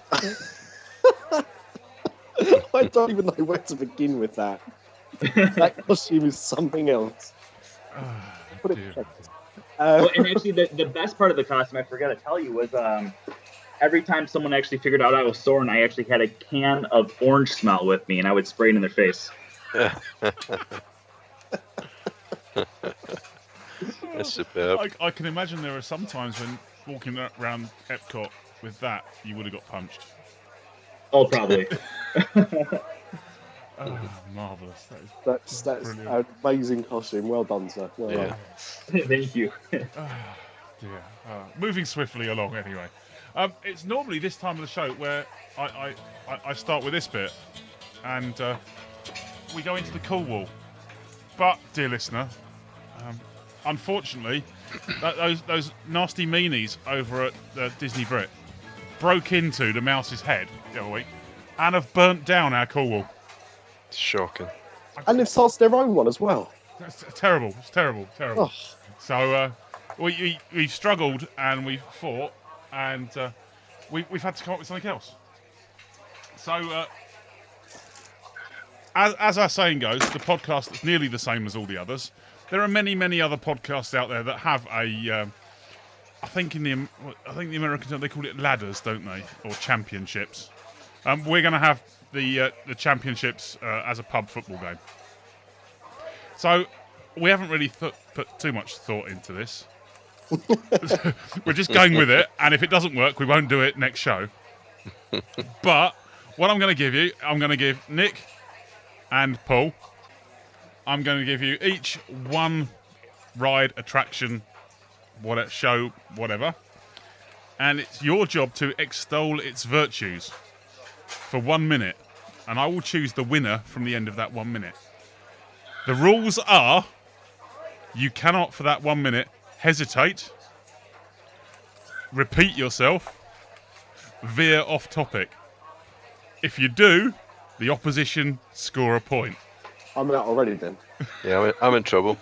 [SPEAKER 6] I don't even know where to begin with that. That costume is something else. Put it
[SPEAKER 8] Well, and actually, the best part of the costume, I forgot to tell you, was every time someone actually figured out I was Soren, I actually had a can of orange smell with me, and I would spray it in their face.
[SPEAKER 7] That's superb.
[SPEAKER 2] I can imagine there are some times when walking around Epcot with that, you would have got punched.
[SPEAKER 8] Oh, probably.
[SPEAKER 2] Oh, marvellous.
[SPEAKER 6] That's an amazing costume. Well done, sir. Well done.
[SPEAKER 8] Thank you.
[SPEAKER 2] Dear. Moving swiftly along, anyway. It's normally this time of the show where I start with this bit, and we go into the cool wall. But, dear listener, unfortunately, those nasty meanies over at the Disney Brit broke into the mouse's head the other week and have burnt down our cool wall.
[SPEAKER 7] It's shocking.
[SPEAKER 6] And they've started their own one as well.
[SPEAKER 2] It's terrible. It's terrible.
[SPEAKER 6] Oh.
[SPEAKER 2] So we've struggled and we've fought, and we've had to come up with something else. So as our saying goes, the podcast that's nearly the same as all the others. There are many, many other podcasts out there that have a. I think the Americans, they call it ladders, don't they, or championships. We're going to have the championships as a pub football game. So we haven't really put too much thought into this. We're just going with it, and if it doesn't work, we won't do it next show. But what I'm going to give Nick and Paul, I'm going to give you each one ride attraction show, whatever. And it's your job to extol its virtues for 1 minute. And I will choose the winner from the end of that 1 minute. The rules are, you cannot, for that 1 minute, hesitate, repeat yourself, veer off topic. If you do, the opposition score a point.
[SPEAKER 6] I'm out already then.
[SPEAKER 7] Yeah, I'm in trouble.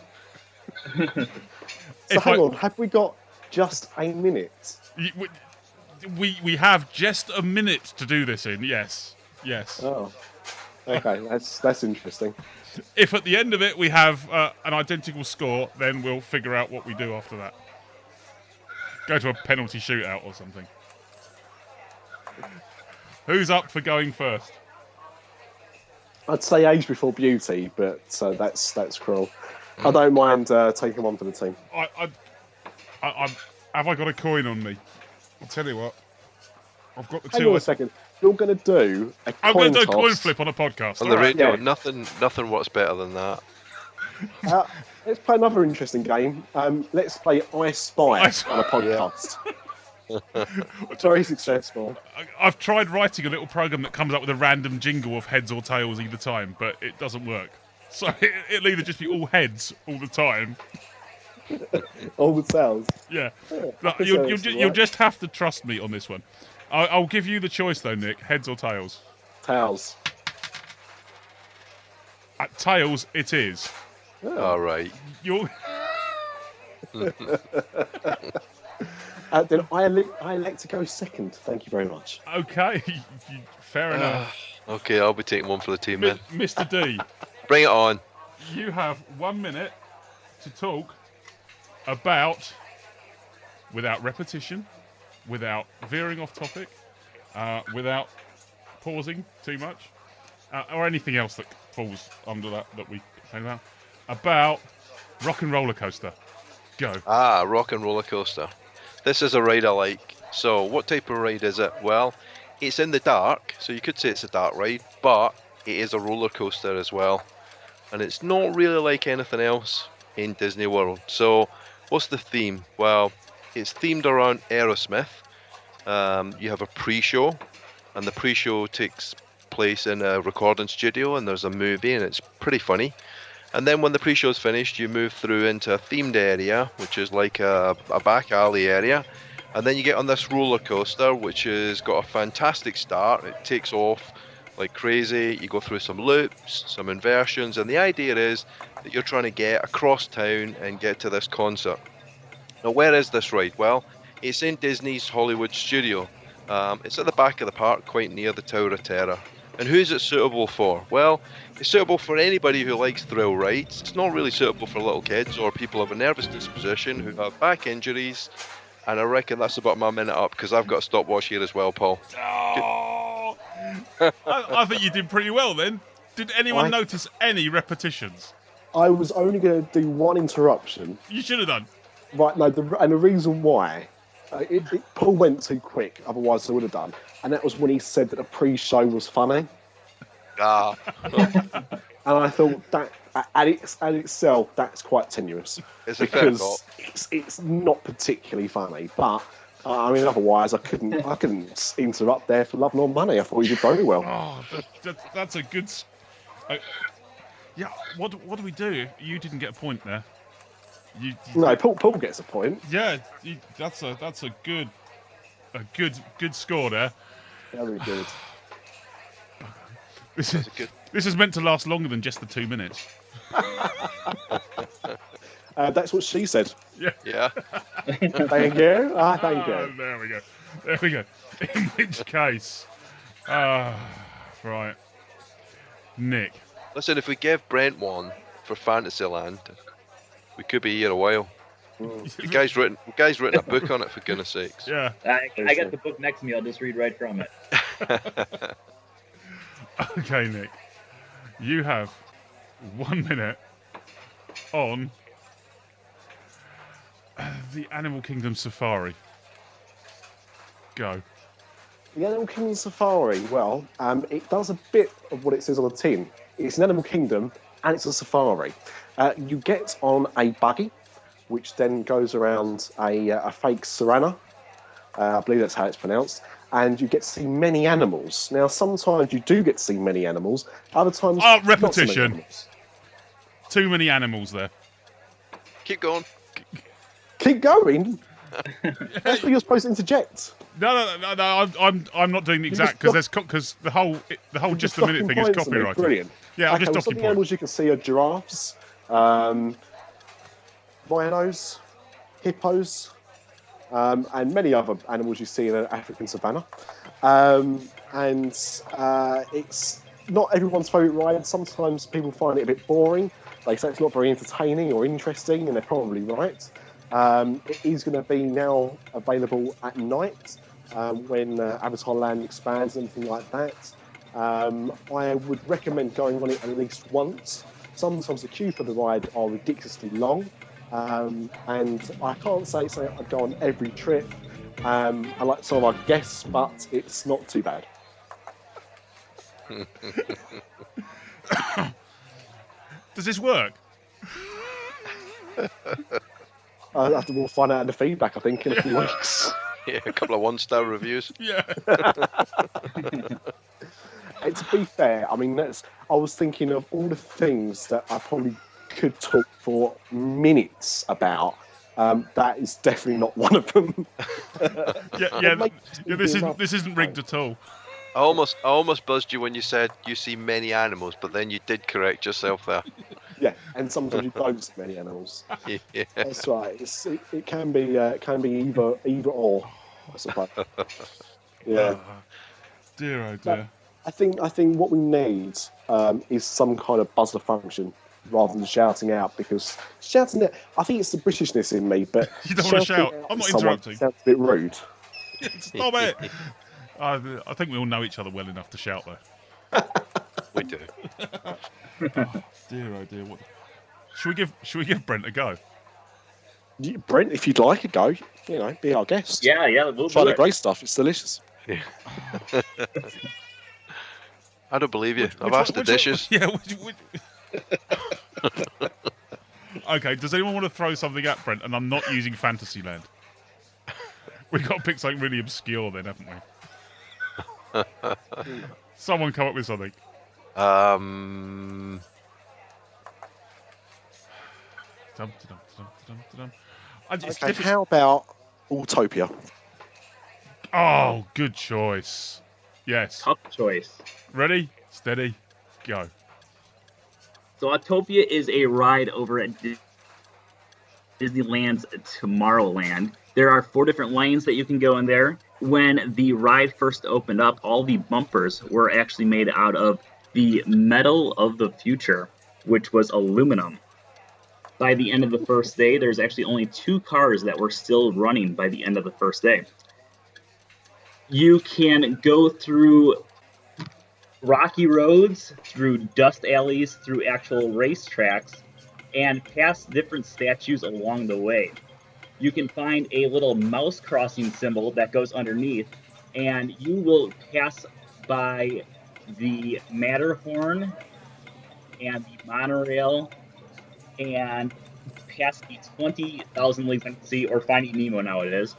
[SPEAKER 6] So hang on, have we got just a minute?
[SPEAKER 2] We have just a minute to do this in, yes.
[SPEAKER 6] Oh, okay, that's interesting.
[SPEAKER 2] If at the end of it we have an identical score, then we'll figure out what we do after that. Go to a penalty shootout or something. Who's up for going first?
[SPEAKER 6] I'd say age before beauty, but that's cruel. I don't mind taking one for the team.
[SPEAKER 2] Have I got a coin on me? I'll tell you what. I've got the
[SPEAKER 6] Hang
[SPEAKER 2] two.
[SPEAKER 6] on a second. You're going to do a
[SPEAKER 2] I'm
[SPEAKER 6] coin
[SPEAKER 2] going to do a
[SPEAKER 6] toss.
[SPEAKER 2] coin flip on a podcast.
[SPEAKER 7] On the radio,
[SPEAKER 6] yeah.
[SPEAKER 7] nothing works better than that.
[SPEAKER 6] Let's play another interesting game. Let's play I Spy on a podcast. Very successful.
[SPEAKER 2] I've tried writing a little program that comes up with a random jingle of heads or tails either time, but it doesn't work. So it'll either just be all heads all the time.
[SPEAKER 6] All the tails.
[SPEAKER 2] Yeah. Look, you'll just have to trust me on this one. I'll give you the choice though, Nick. Heads or tails?
[SPEAKER 6] Tails.
[SPEAKER 2] Tails it is.
[SPEAKER 7] All right.
[SPEAKER 2] You're...
[SPEAKER 6] Then I elect to go second. Thank you very much.
[SPEAKER 2] Okay. Fair enough.
[SPEAKER 7] Okay, I'll be taking one for the team then.
[SPEAKER 2] Mr. D,
[SPEAKER 7] Bring it on.
[SPEAKER 2] you have 1 minute to talk about, without repetition, without veering off topic, without pausing too much, or anything else that falls under that we say about Rock and Roller Coaster. Go.
[SPEAKER 7] Rock and Roller Coaster. This is a ride I like. So, what type of ride is it? Well, it's in the dark, so you could say it's a dark ride, but it is a roller coaster as well. And it's not really like anything else in Disney World. So, what's the theme? Well, it's themed around Aerosmith. You have a pre-show, and the pre-show takes place in a recording studio, and there's a movie, and it's pretty funny. And then when the pre-show's finished, you move through into a themed area, which is like a back alley area. And then you get on this roller coaster, which has got a fantastic start. It takes off like crazy. You go through some loops, some inversions, and the idea is that you're trying to get across town and get to this concert. Now, where is this ride? Well, it's in Disney's Hollywood studio. It's at the back of the park, quite near the Tower of Terror. And who's it suitable for? Well, it's suitable for anybody who likes thrill rides. It's not really suitable for little kids or people of a nervous disposition who have back injuries. And I reckon that's about my minute up, because I've got a stopwatch here as well, Paul.
[SPEAKER 2] Oh, I think you did pretty well then. Did anyone notice any repetitions?
[SPEAKER 6] I was only going to do one interruption.
[SPEAKER 2] You should have done.
[SPEAKER 6] Right, no, and the reason why, Paul went too quick, otherwise I would have done. And that was when he said that the pre-show was funny. And I thought that, at itself, that's quite tenuous.
[SPEAKER 7] It's a fair
[SPEAKER 6] because it's not particularly funny. But, I mean, otherwise I couldn't interrupt there for love nor money. I thought you did very well.
[SPEAKER 2] Oh, that's a good... yeah, what do we do? You didn't get a point there.
[SPEAKER 6] No, Paul gets a point.
[SPEAKER 2] Yeah, that's a good score there.
[SPEAKER 6] Very good.
[SPEAKER 2] This is meant to last longer than just the 2 minutes.
[SPEAKER 6] That's what she said.
[SPEAKER 7] Yeah.
[SPEAKER 6] Thank you. Thank you.
[SPEAKER 2] There we go. In which case, right, Nick.
[SPEAKER 7] Listen, if we give Brent one for Fantasyland, we could be here a while. The guy's written a book on it, for goodness sakes.
[SPEAKER 2] Yeah.
[SPEAKER 8] I got the book next to me. I'll just read right from it.
[SPEAKER 2] Okay, Nick. You have 1 minute on the Animal Kingdom Safari. Go.
[SPEAKER 6] The Animal Kingdom Safari, well, it does a bit of what it says on the tin. It's an Animal Kingdom and it's a safari. You get on a buggy which then goes around a fake savanna. I believe that's how it's pronounced. And you get to see many animals. Now, sometimes you do get to see many animals. Other times,
[SPEAKER 2] Oh,
[SPEAKER 6] not so many
[SPEAKER 2] repetition.
[SPEAKER 6] animals.
[SPEAKER 2] Too many animals there.
[SPEAKER 7] Keep going.
[SPEAKER 6] Keep going. That's what you're supposed to interject.
[SPEAKER 2] No. I'm not doing the exact because the whole just a minute thing is copyrighted.
[SPEAKER 6] Brilliant.
[SPEAKER 2] Yeah, I'm
[SPEAKER 6] Okay,
[SPEAKER 2] just
[SPEAKER 6] some
[SPEAKER 2] docking
[SPEAKER 6] of the
[SPEAKER 2] points.
[SPEAKER 6] animals you can see are giraffes, rhinos, hippos, and many other animals you see in an African savanna. It's not everyone's favourite ride. Sometimes people find it a bit boring. They say it's not very entertaining or interesting, and they're probably right. It is going to be now available at night when Avatar Land expands and everything like that. I would recommend going on it at least once. Sometimes the queue for the ride are ridiculously long, and I can't say it's something I'd go on every trip. I like some of our guests, but it's not too bad.
[SPEAKER 2] Does this work?
[SPEAKER 6] We'll find out in the feedback, I think, in a few weeks.
[SPEAKER 7] Yeah, a couple of 1-star reviews.
[SPEAKER 2] Yeah.
[SPEAKER 6] And to be fair, I mean, I was thinking of all the things that I probably could talk for minutes about. That is definitely not one of them.
[SPEAKER 2] This isn't rigged at all.
[SPEAKER 7] I almost buzzed you when you said you see many animals, but then you did correct yourself there.
[SPEAKER 6] Yeah, and sometimes you don't see many animals.
[SPEAKER 7] Yeah.
[SPEAKER 6] That's right. It can be either or, I suppose. Yeah.
[SPEAKER 2] Dear, oh dear.
[SPEAKER 6] I think what we need is some kind of buzzer function rather than shouting out, because shouting out, I think it's the Britishness in me, but
[SPEAKER 2] You don't want to shout. I'm not interrupting.
[SPEAKER 6] Sounds a bit rude.
[SPEAKER 2] Stop it. I think we all know each other well enough to shout though.
[SPEAKER 7] We do.
[SPEAKER 2] Dear, oh dear. What? Should we give Brent a go?
[SPEAKER 6] Brent, if you'd like a go, be our guest.
[SPEAKER 8] Yeah, we'll
[SPEAKER 6] Try
[SPEAKER 8] do
[SPEAKER 6] the
[SPEAKER 8] it.
[SPEAKER 6] great stuff. It's delicious.
[SPEAKER 7] I don't believe you. I've asked the dishes.
[SPEAKER 2] Yeah. Okay, does anyone want to throw something at Brent? And I'm not using Fantasyland. We've got to pick something really obscure then, haven't we? Someone come up with something.
[SPEAKER 6] Okay, how about Autopia?
[SPEAKER 2] Oh, good choice. Yes.
[SPEAKER 8] Tough choice.
[SPEAKER 2] Ready? Steady. Go.
[SPEAKER 8] So Autopia is a ride over at Disneyland's Tomorrowland. There are 4 different lanes that you can go in there. When the ride first opened up, all the bumpers were actually made out of the metal of the future, which was aluminum. By the end of the first day, there's actually only 2 cars that were still running by the end of the first day. You can go through rocky roads, through dust alleys, through actual racetracks, and past different statues along the way. You can find a little mouse crossing symbol that goes underneath, and you will pass by the Matterhorn and the monorail and past the 20,000 Leagues Under the Sea, or Finding Nemo now it is.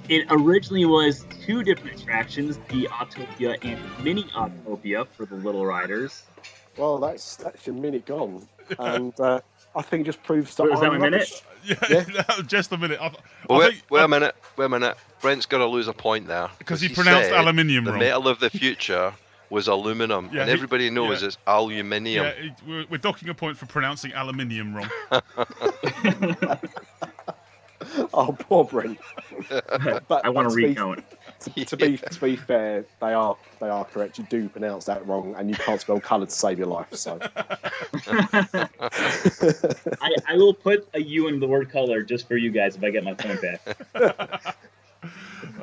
[SPEAKER 8] It originally was 2 different attractions, the Autopia and Mini Autopia for the little riders.
[SPEAKER 6] Well, that's your minute gone, and I think it just proves that.
[SPEAKER 8] Was that my minute?
[SPEAKER 2] Yeah. Just a minute.
[SPEAKER 7] Wait a minute. Brent's got to lose a point there.
[SPEAKER 2] Because he pronounced aluminium
[SPEAKER 7] wrong. The metal of the future was aluminum, and everybody knows it's aluminium.
[SPEAKER 2] Yeah, we're docking a point for pronouncing aluminium wrong.
[SPEAKER 6] Oh, poor Brent.
[SPEAKER 8] But I want to recount.
[SPEAKER 6] To be fair, they are correct. You do pronounce that wrong, and you can't spell colour to save your life. So
[SPEAKER 8] I will put a U in the word color just for you guys if I get my point back.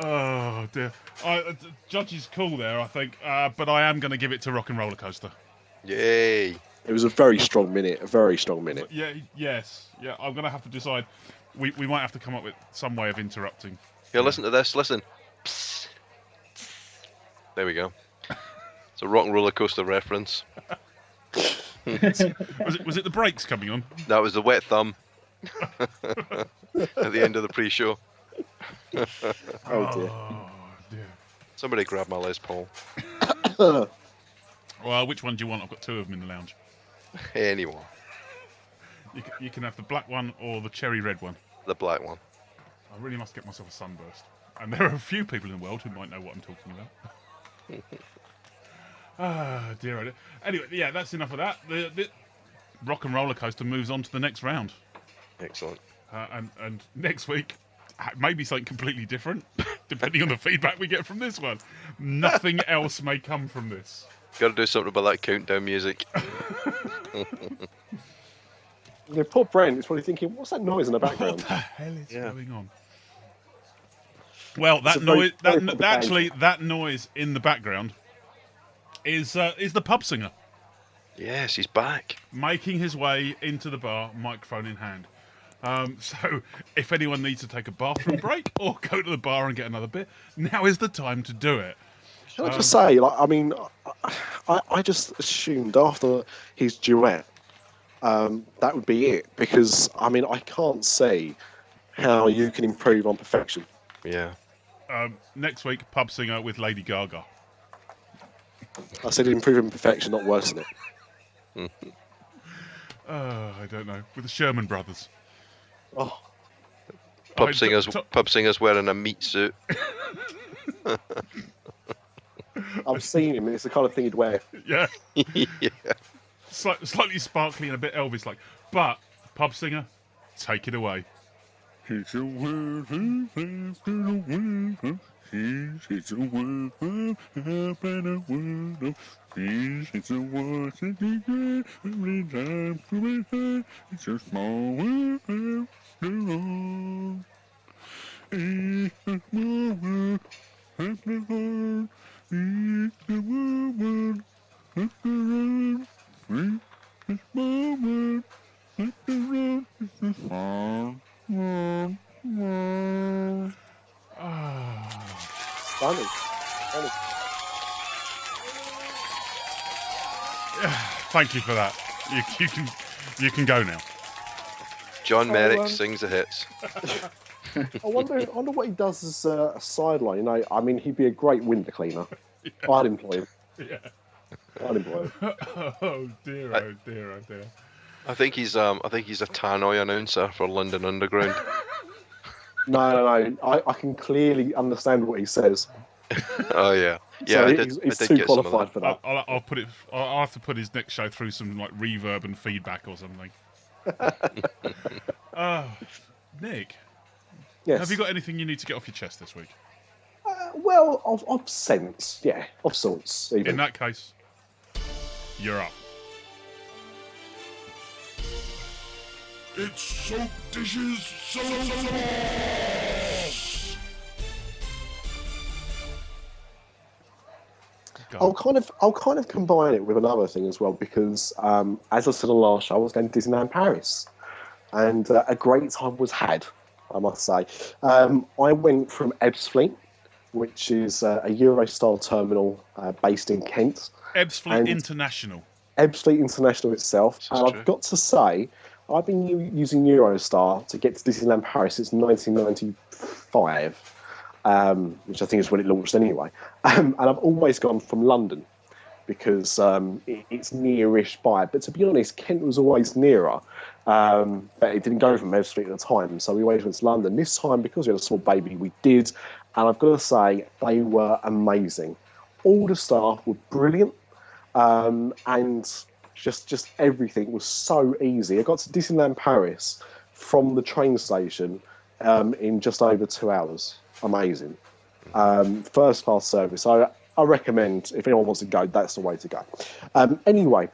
[SPEAKER 2] Oh dear. Judge is cool there, I think, but I am going to give it to Rock and Roller Coaster.
[SPEAKER 7] Yay!
[SPEAKER 6] It was a very strong minute. A very strong minute.
[SPEAKER 2] Yeah. Yes. Yeah. I'm going to have to decide. We might have to come up with some way of interrupting.
[SPEAKER 7] Here, listen to this. Listen. There we go. It's a Rock and Roller Coaster reference.
[SPEAKER 2] Was it the brakes coming on?
[SPEAKER 7] That was the wet thumb at the end of the pre-show.
[SPEAKER 6] Oh dear.
[SPEAKER 2] Oh, dear.
[SPEAKER 7] Somebody grab my Les Paul.
[SPEAKER 2] Well, which one do you want? I've got 2 of them in the lounge.
[SPEAKER 7] Anyone.
[SPEAKER 2] You can have the black one or the cherry red one.
[SPEAKER 7] The black one.
[SPEAKER 2] I really must get myself a sunburst. And there are a few people in the world who might know what I'm talking about. Ah, dear, oh dear. Anyway, yeah, that's enough of that. The rock and roller coaster moves on to the next round.
[SPEAKER 7] Excellent.
[SPEAKER 2] And next week, maybe something completely different, depending on the feedback we get from this one. Nothing else may come from this.
[SPEAKER 7] Got to do something about that countdown music.
[SPEAKER 6] Poor Brent is probably thinking, what's that noise in the background?
[SPEAKER 2] What the hell is going on? Well, that
[SPEAKER 6] It's a very-
[SPEAKER 2] noise,
[SPEAKER 6] very
[SPEAKER 2] that noise in the background is the pub singer
[SPEAKER 7] Yes, he's back.
[SPEAKER 2] making his way into the bar, microphone in hand. So, if anyone needs to take a bathroom break or go to the bar and get another beer, now is the time to do it.
[SPEAKER 6] Can I just say, like, I mean, I just assumed after his duet, that would be it. Because, I mean, I can't see how you can improve on perfection.
[SPEAKER 7] Yeah.
[SPEAKER 2] Next week, pub singer with Lady Gaga.
[SPEAKER 6] I said improve on perfection, not worsen it.
[SPEAKER 2] I don't know. With the Sherman Brothers.
[SPEAKER 6] Oh,
[SPEAKER 7] Pub singers wearing a meat suit.
[SPEAKER 6] I've seen him, and it's the kind of thing he'd wear.
[SPEAKER 2] Yeah.
[SPEAKER 7] Yeah.
[SPEAKER 2] Slightly sparkly and a bit Elvis-like. But, pub singer, take it away.
[SPEAKER 9] It's a world after the world. It's a world after the world. It's a world every time to be heard. It's a small world after all. It's a small world after all. It's a world after all. It's a small world after all. It's a small world.
[SPEAKER 6] Stunning.
[SPEAKER 2] Thank you for that. You can go now.
[SPEAKER 7] John Merrick sings the hits.
[SPEAKER 6] I wonder what he does as a sideline. You know, I mean, he'd be a great window cleaner. I'd employ him.
[SPEAKER 2] Yeah.
[SPEAKER 6] I'd employ him.
[SPEAKER 2] Oh dear, oh dear, oh dear.
[SPEAKER 7] I think he's a tannoy announcer for London Underground.
[SPEAKER 6] No. I can clearly understand what he says.
[SPEAKER 7] Oh yeah,
[SPEAKER 6] So
[SPEAKER 7] yeah.
[SPEAKER 6] he's too qualified for that.
[SPEAKER 2] I'll have to put his next show through some like reverb and feedback or something. Nick,
[SPEAKER 6] Yes.
[SPEAKER 2] have you got anything you need to get off your chest this week?
[SPEAKER 6] Well, of sense, yeah, of sorts. Even.
[SPEAKER 2] In that case, you're up.
[SPEAKER 9] It's soap dishes, sauce.
[SPEAKER 6] I'll kind of combine it with another thing as well because, as I said on last show, I was going to Disneyland Paris, and a great time was had, I must say. I went from Ebbsfleet, which is a Eurostar terminal based in Kent.
[SPEAKER 2] Ebbsfleet International.
[SPEAKER 6] Ebbsfleet International itself, and
[SPEAKER 7] true.
[SPEAKER 6] I've got to say, I've been using Eurostar to get to Disneyland Paris since 1995. Which I think is when it launched anyway. And I've always gone from London because it's nearish by. But to be honest, Kent was always nearer. But it didn't go from Ebbsfleet at the time. So we always went to London. This time, because we had a small baby, we did. And I've got to say, they were amazing. All the staff were brilliant. And just everything was so easy. I got to Disneyland Paris from the train station in just over 2 hours. Amazing. First class service. I recommend, if anyone wants to go, that's the way to go. Anyway,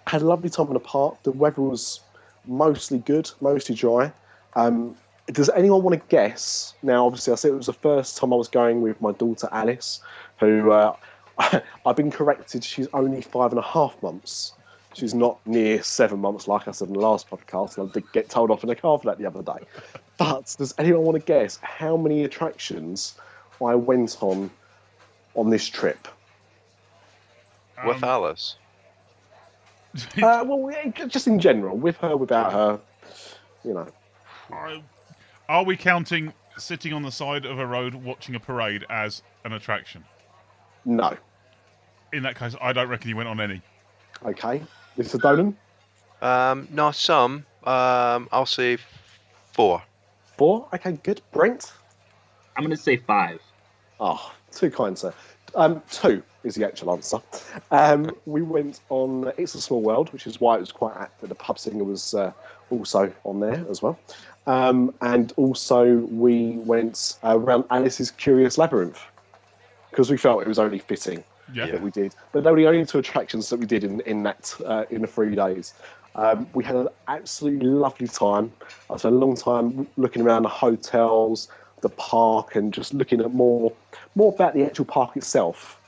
[SPEAKER 6] had a lovely time in the park. The weather was mostly good, mostly dry. Does anyone want to guess? Now, obviously, I said it was the first time I was going with my daughter Alice, who I've been corrected. She's only 5.5 months. She's not near 7 months, like I said in the last podcast, and I did get told off in a car for that the other day. But does anyone want to guess how many attractions I went on this trip?
[SPEAKER 7] With Alice.
[SPEAKER 6] Well, just in general, with her, without her, you know.
[SPEAKER 2] Are we counting sitting on the side of a road watching a parade as an attraction?
[SPEAKER 6] No.
[SPEAKER 2] In that case, I don't reckon you went on any.
[SPEAKER 6] Okay. Mr. Dolan?
[SPEAKER 7] No, some. I'll say 4.
[SPEAKER 6] 4? Okay, good. Brent?
[SPEAKER 8] I'm going to say 5.
[SPEAKER 6] Oh, too kind, sir. 2 is the actual answer. We went on It's a Small World, which is why it was quite apt that the pub singer was also on there as well. And also we went around Alice's Curious Labyrinth because we felt it was only fitting that we did. But they were the only 2 attractions that we did in the 3 days. We had an absolutely lovely time. I spent a long time looking around the hotels, the park, and just looking at more about the actual park itself.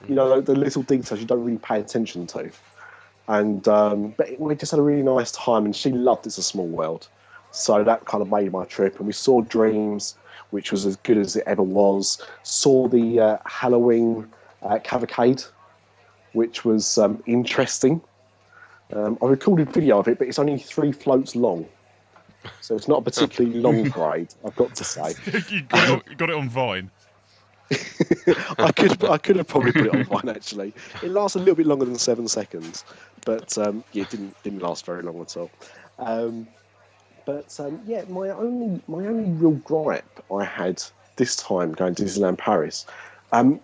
[SPEAKER 6] You know, the little details you don't really pay attention to. And but we just had a really nice time, and she loved It's a Small World. So that kind of made my trip. And we saw Dreams, which was as good as it ever was. Saw the Halloween cavalcade, which was interesting. I recorded video of it, but it's only 3 floats long. So it's not a particularly long parade, I've got to say.
[SPEAKER 2] You got it on Vine.
[SPEAKER 6] I could have probably put it on Vine, actually. It lasts a little bit longer than 7 seconds, but it didn't last very long at all. My only real gripe I had this time going to Disneyland Paris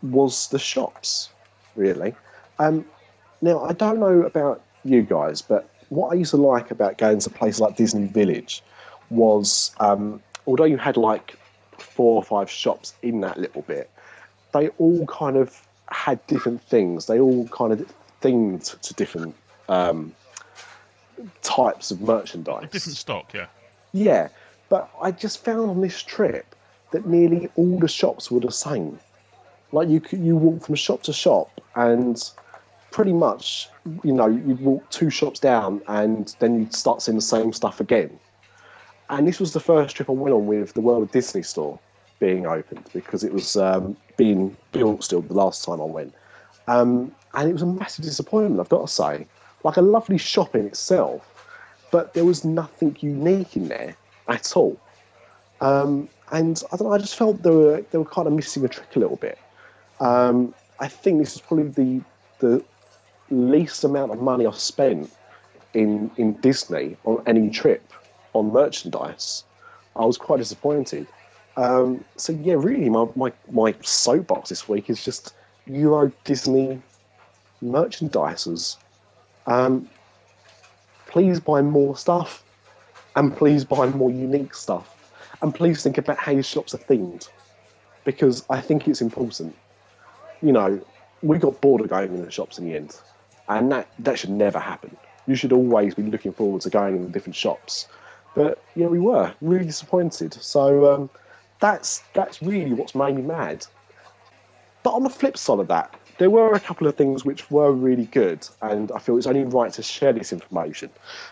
[SPEAKER 6] was the shops, really. Now, I don't know about you guys, but what I used to like about going to places like Disney Village was, although you had like 4 or 5 shops in that little bit, they all kind of had different things. They all kind of themed to different types of merchandise.
[SPEAKER 2] Different stock, yeah.
[SPEAKER 6] Yeah, but I just found on this trip that nearly all the shops were the same. Like you walk from shop to shop, and pretty much, you know, you'd walk 2 shops down, and then you'd start seeing the same stuff again. And this was the first trip I went on with the World of Disney store being opened, because it was being built still the last time I went. And it was a massive disappointment, I've got to say. Like, a lovely shop in itself, but there was nothing unique in there at all. And I don't know, I just felt they were kind of missing a trick a little bit. I think this is probably the least amount of money I've spent in Disney on any trip on merchandise. I was quite disappointed. So yeah, really, my soapbox this week is just Euro Disney merchandisers. Please buy more stuff, and please buy more unique stuff, and please think about how your shops are themed, because I think it's important. You know, we got bored of going in the shops in the end, and that should never happen. You should always be looking forward to going in the different shops. But yeah, we were really disappointed. So that's really what's made me mad. But on the flip side of that, there were a couple of things which were really good, and I feel it's only right to share this information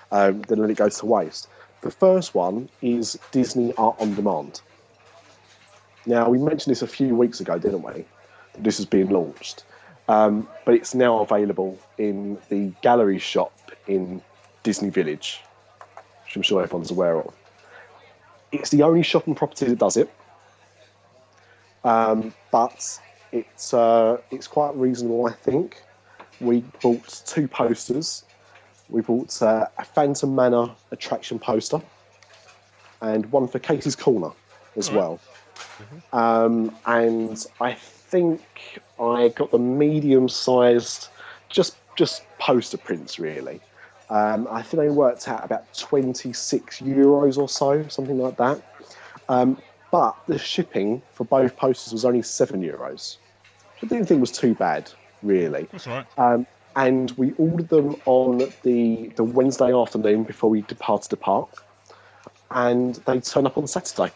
[SPEAKER 6] than let it go to waste. The first one is Disney Art on Demand. Now, we mentioned this a few weeks ago, didn't we? That this is being launched. But it's now available in the gallery shop in Disney Village, which I'm sure everyone's aware of. It's the only shop and property that does it. But it's quite reasonable, I think. We bought 2 posters. We bought a Phantom Manor attraction poster and one for Katie's Corner as well. And I think I got the medium-sized, just poster prints, really. I think they worked out about €26 or so, something like that. But the shipping for both posters was only €7, which I didn't think was too bad, really.
[SPEAKER 2] That's all right.
[SPEAKER 6] And we ordered them on the Wednesday afternoon before we departed the park, and they turned up on Saturday.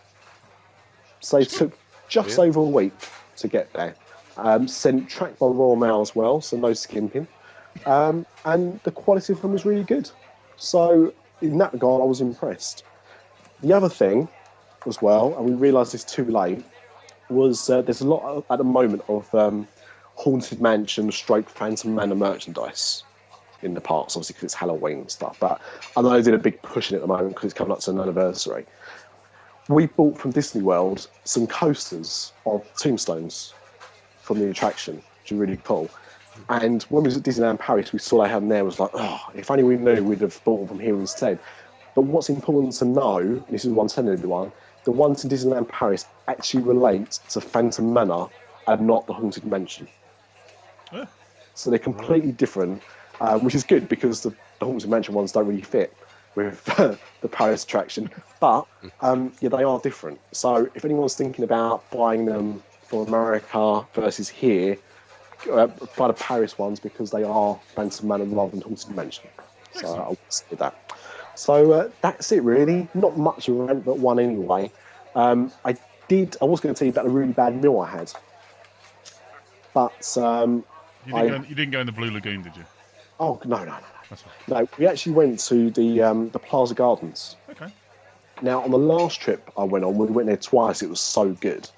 [SPEAKER 6] So it took just over a week to get there. Sent tracked by Royal Mail as well, so no skimping. And the quality of them was really good. So in that regard, I was impressed. The other thing as well, and we realised this too late, was there's a lot at the moment of Haunted Mansion / Phantom Manor merchandise in the parks, obviously because it's Halloween and stuff. But I know they did a big push in it at the moment because it's coming up to an anniversary. We bought from Disney World some coasters of tombstones from the attraction, which are really cool. And when we was at Disneyland Paris, we saw they had them there. Was like, oh, if only we knew, we'd have bought them from here instead. But what's important to know, and this is what I'm telling everyone, the ones in Disneyland Paris actually relate to Phantom Manor and not the Haunted Mansion.
[SPEAKER 2] Yeah.
[SPEAKER 6] So they're completely different, which is good because the Haunted Mansion ones don't really fit with the Paris attraction. But yeah, they are different. So if anyone's thinking about buying them for America versus here, buy the Paris ones because they are Phantom Manor rather than Haunted Mansion. So I'll say that. So that's it really. Not much of a rant, but one anyway. I was going to tell you about a really bad meal I had. But
[SPEAKER 2] you didn't go in the Blue Lagoon, did you?
[SPEAKER 6] Oh no.
[SPEAKER 2] That's fine.
[SPEAKER 6] No, we actually went to the Plaza Gardens.
[SPEAKER 2] Okay.
[SPEAKER 6] Now on the last trip I went on, we went there twice. It was so good,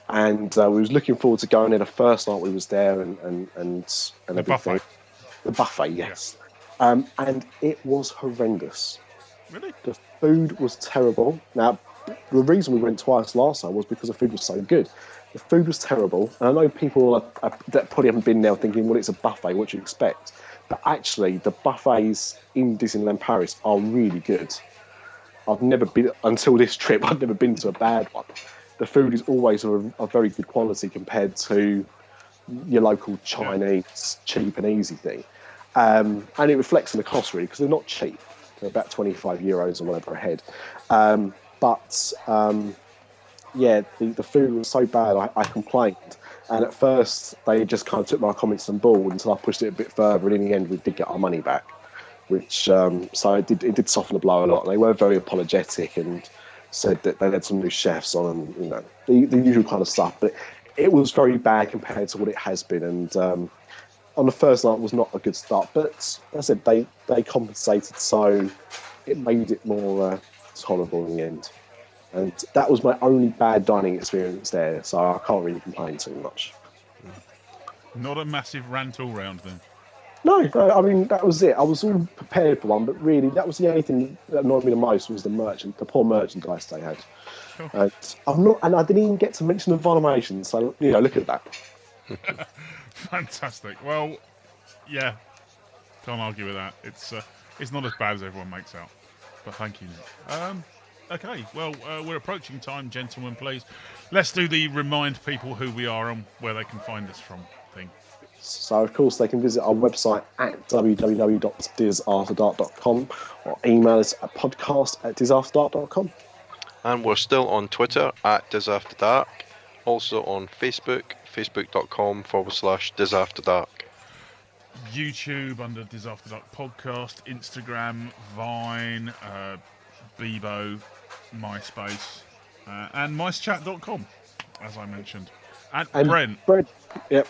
[SPEAKER 6] and we was looking forward to going there the first night we was there and
[SPEAKER 2] the
[SPEAKER 6] everything.
[SPEAKER 2] buffet.
[SPEAKER 6] The buffet, yes. Yeah. And it was horrendous.
[SPEAKER 2] Really?
[SPEAKER 6] The food was terrible. Now, the reason we went twice last time was because the food was so good. The food was terrible. And I know people that probably haven't been there thinking, well, it's a buffet, what do you expect? But actually, the buffets in Disneyland Paris are really good. I've never been, until this trip, I've never been to a bad one. The food is always of a very good quality compared to your local Chinese cheap and easy thing. And it reflects in the cost, really, because they're not cheap. They're about €25 or whatever a head. Yeah, the food was so bad, I complained. And at first, they just kind of took my comments on board until I pushed it a bit further. And in the end, we did get our money back, which so it did soften the blow a lot. They were very apologetic and said that they had some new chefs on, and the usual kind of stuff. But it was very bad compared to what it has been. And on the first night was not a good start, but as I said, they compensated, so it made it more tolerable in the end. And that was my only bad dining experience there, so I can't really complain too much.
[SPEAKER 2] Not a massive rant all round then.
[SPEAKER 6] No, I mean, that was it. I was all prepared for one, but really, that was the only thing that annoyed me the most was the poor merchandise they had. Cool. And I didn't even get to mention the Funimation, so look at that.
[SPEAKER 2] Fantastic. Well, yeah, can't argue with that. It's not as bad as everyone makes out. But thank you, Nick. Okay, well, we're approaching time, gentlemen, please. Let's do the remind people who we are and where they can find us from thing.
[SPEAKER 6] So, of course, they can visit our website at www.DisAfterDark.com or email us at podcast@DisAfterDark.com.
[SPEAKER 7] And we're still on Twitter at DisAfterDark. Also on Facebook, facebook.com/DisAfterDark.
[SPEAKER 2] YouTube under DisAfterDark Podcast, Instagram, Vine, Bebo, MySpace, and micechat.com, as I mentioned. And Brent,
[SPEAKER 6] yep.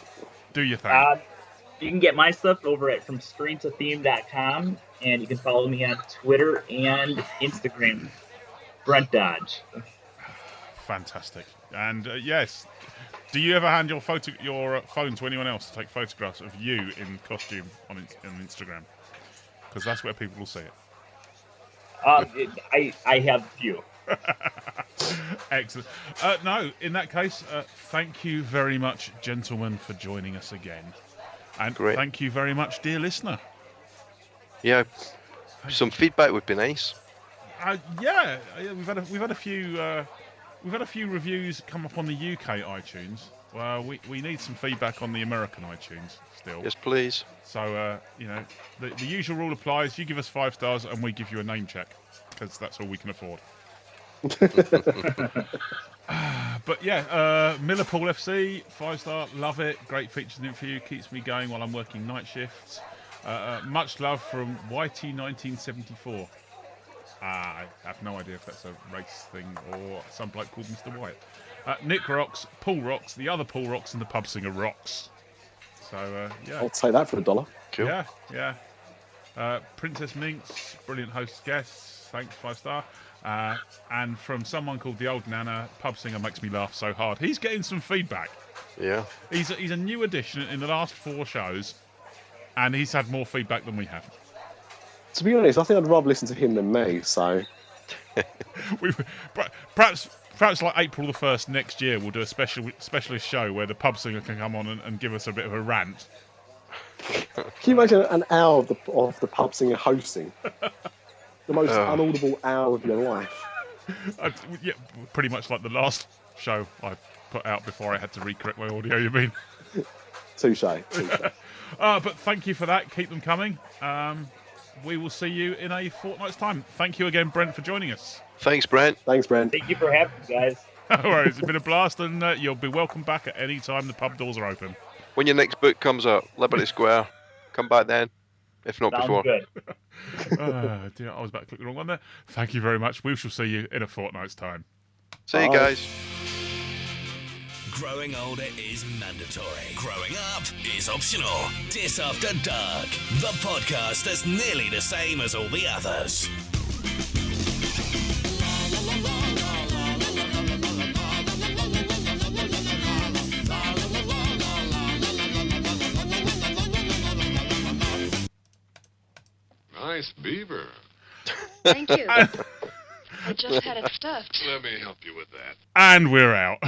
[SPEAKER 2] Do your thing.
[SPEAKER 8] You can get my stuff over at FromScreenToTheme.com, and you can follow me on Twitter and Instagram, Brent Dodge.
[SPEAKER 2] Fantastic. And yes, do you ever hand your phone to anyone else to take photographs of you in costume on Instagram? Because that's where people will see it.
[SPEAKER 8] I have a few.
[SPEAKER 2] Excellent. No, in that case, thank you very much, gentlemen, for joining us again. And Thank you very much, dear listener.
[SPEAKER 7] Yeah, some feedback would be nice.
[SPEAKER 2] Yeah, we've had a few reviews come up on the UK iTunes. Well, we need some feedback on the American iTunes still.
[SPEAKER 7] Yes, please.
[SPEAKER 2] So the usual rule applies. You give us 5 stars, and we give you a name check because that's all we can afford. But yeah, Millerpool FC 5-star, love it. Great features and interview, keeps me going while I'm working night shifts. Much love from YT1974. I have no idea if that's a race thing or some bloke called Mr. White. Nick rocks, Paul rocks, the other Paul rocks, and the pub singer rocks. So yeah,
[SPEAKER 6] I'll take that for $1.
[SPEAKER 7] Cool.
[SPEAKER 2] Yeah. Princess Minx, brilliant host guests. Thanks, 5-star. And from someone called the Old Nana, pub singer makes me laugh so hard. He's getting some feedback.
[SPEAKER 7] Yeah.
[SPEAKER 2] He's a new addition in the last 4 shows, and he's had more feedback than we have.
[SPEAKER 6] To be honest, I think I'd rather listen to him than me. So,
[SPEAKER 2] perhaps like April the 1st next year, we'll do a specialist show where the pub singer can come on and give us a bit of a rant.
[SPEAKER 6] Can you imagine an hour of the pub singer hosting? The most unaudible hour of your life.
[SPEAKER 2] Yeah, pretty much like the last show I put out before I had to recorrect my audio, you mean?
[SPEAKER 6] Touche.
[SPEAKER 2] But thank you for that. Keep them coming. We will see you in a fortnight's time. Thank you again, Brent, for joining us.
[SPEAKER 7] Thanks, Brent.
[SPEAKER 6] Thanks, Brent.
[SPEAKER 8] Thank you for having me, guys.
[SPEAKER 2] No worries. It's been a blast, and you'll be welcome back at any time the pub doors are open.
[SPEAKER 7] When your next book comes up, Liberty Square, come back then, if not
[SPEAKER 8] Sounds
[SPEAKER 7] before.
[SPEAKER 8] good.
[SPEAKER 2] Dear, I was about to click the wrong one there. Thank you very much. We shall see you in a fortnight's time.
[SPEAKER 7] See you guys.
[SPEAKER 5] Growing older is mandatory. Growing up is optional. Dis After Dark, the podcast that's nearly the same as all the others.
[SPEAKER 9] Nice beaver.
[SPEAKER 10] Thank you. I just had it stuffed.
[SPEAKER 9] Let me help you with that.
[SPEAKER 2] And we're out.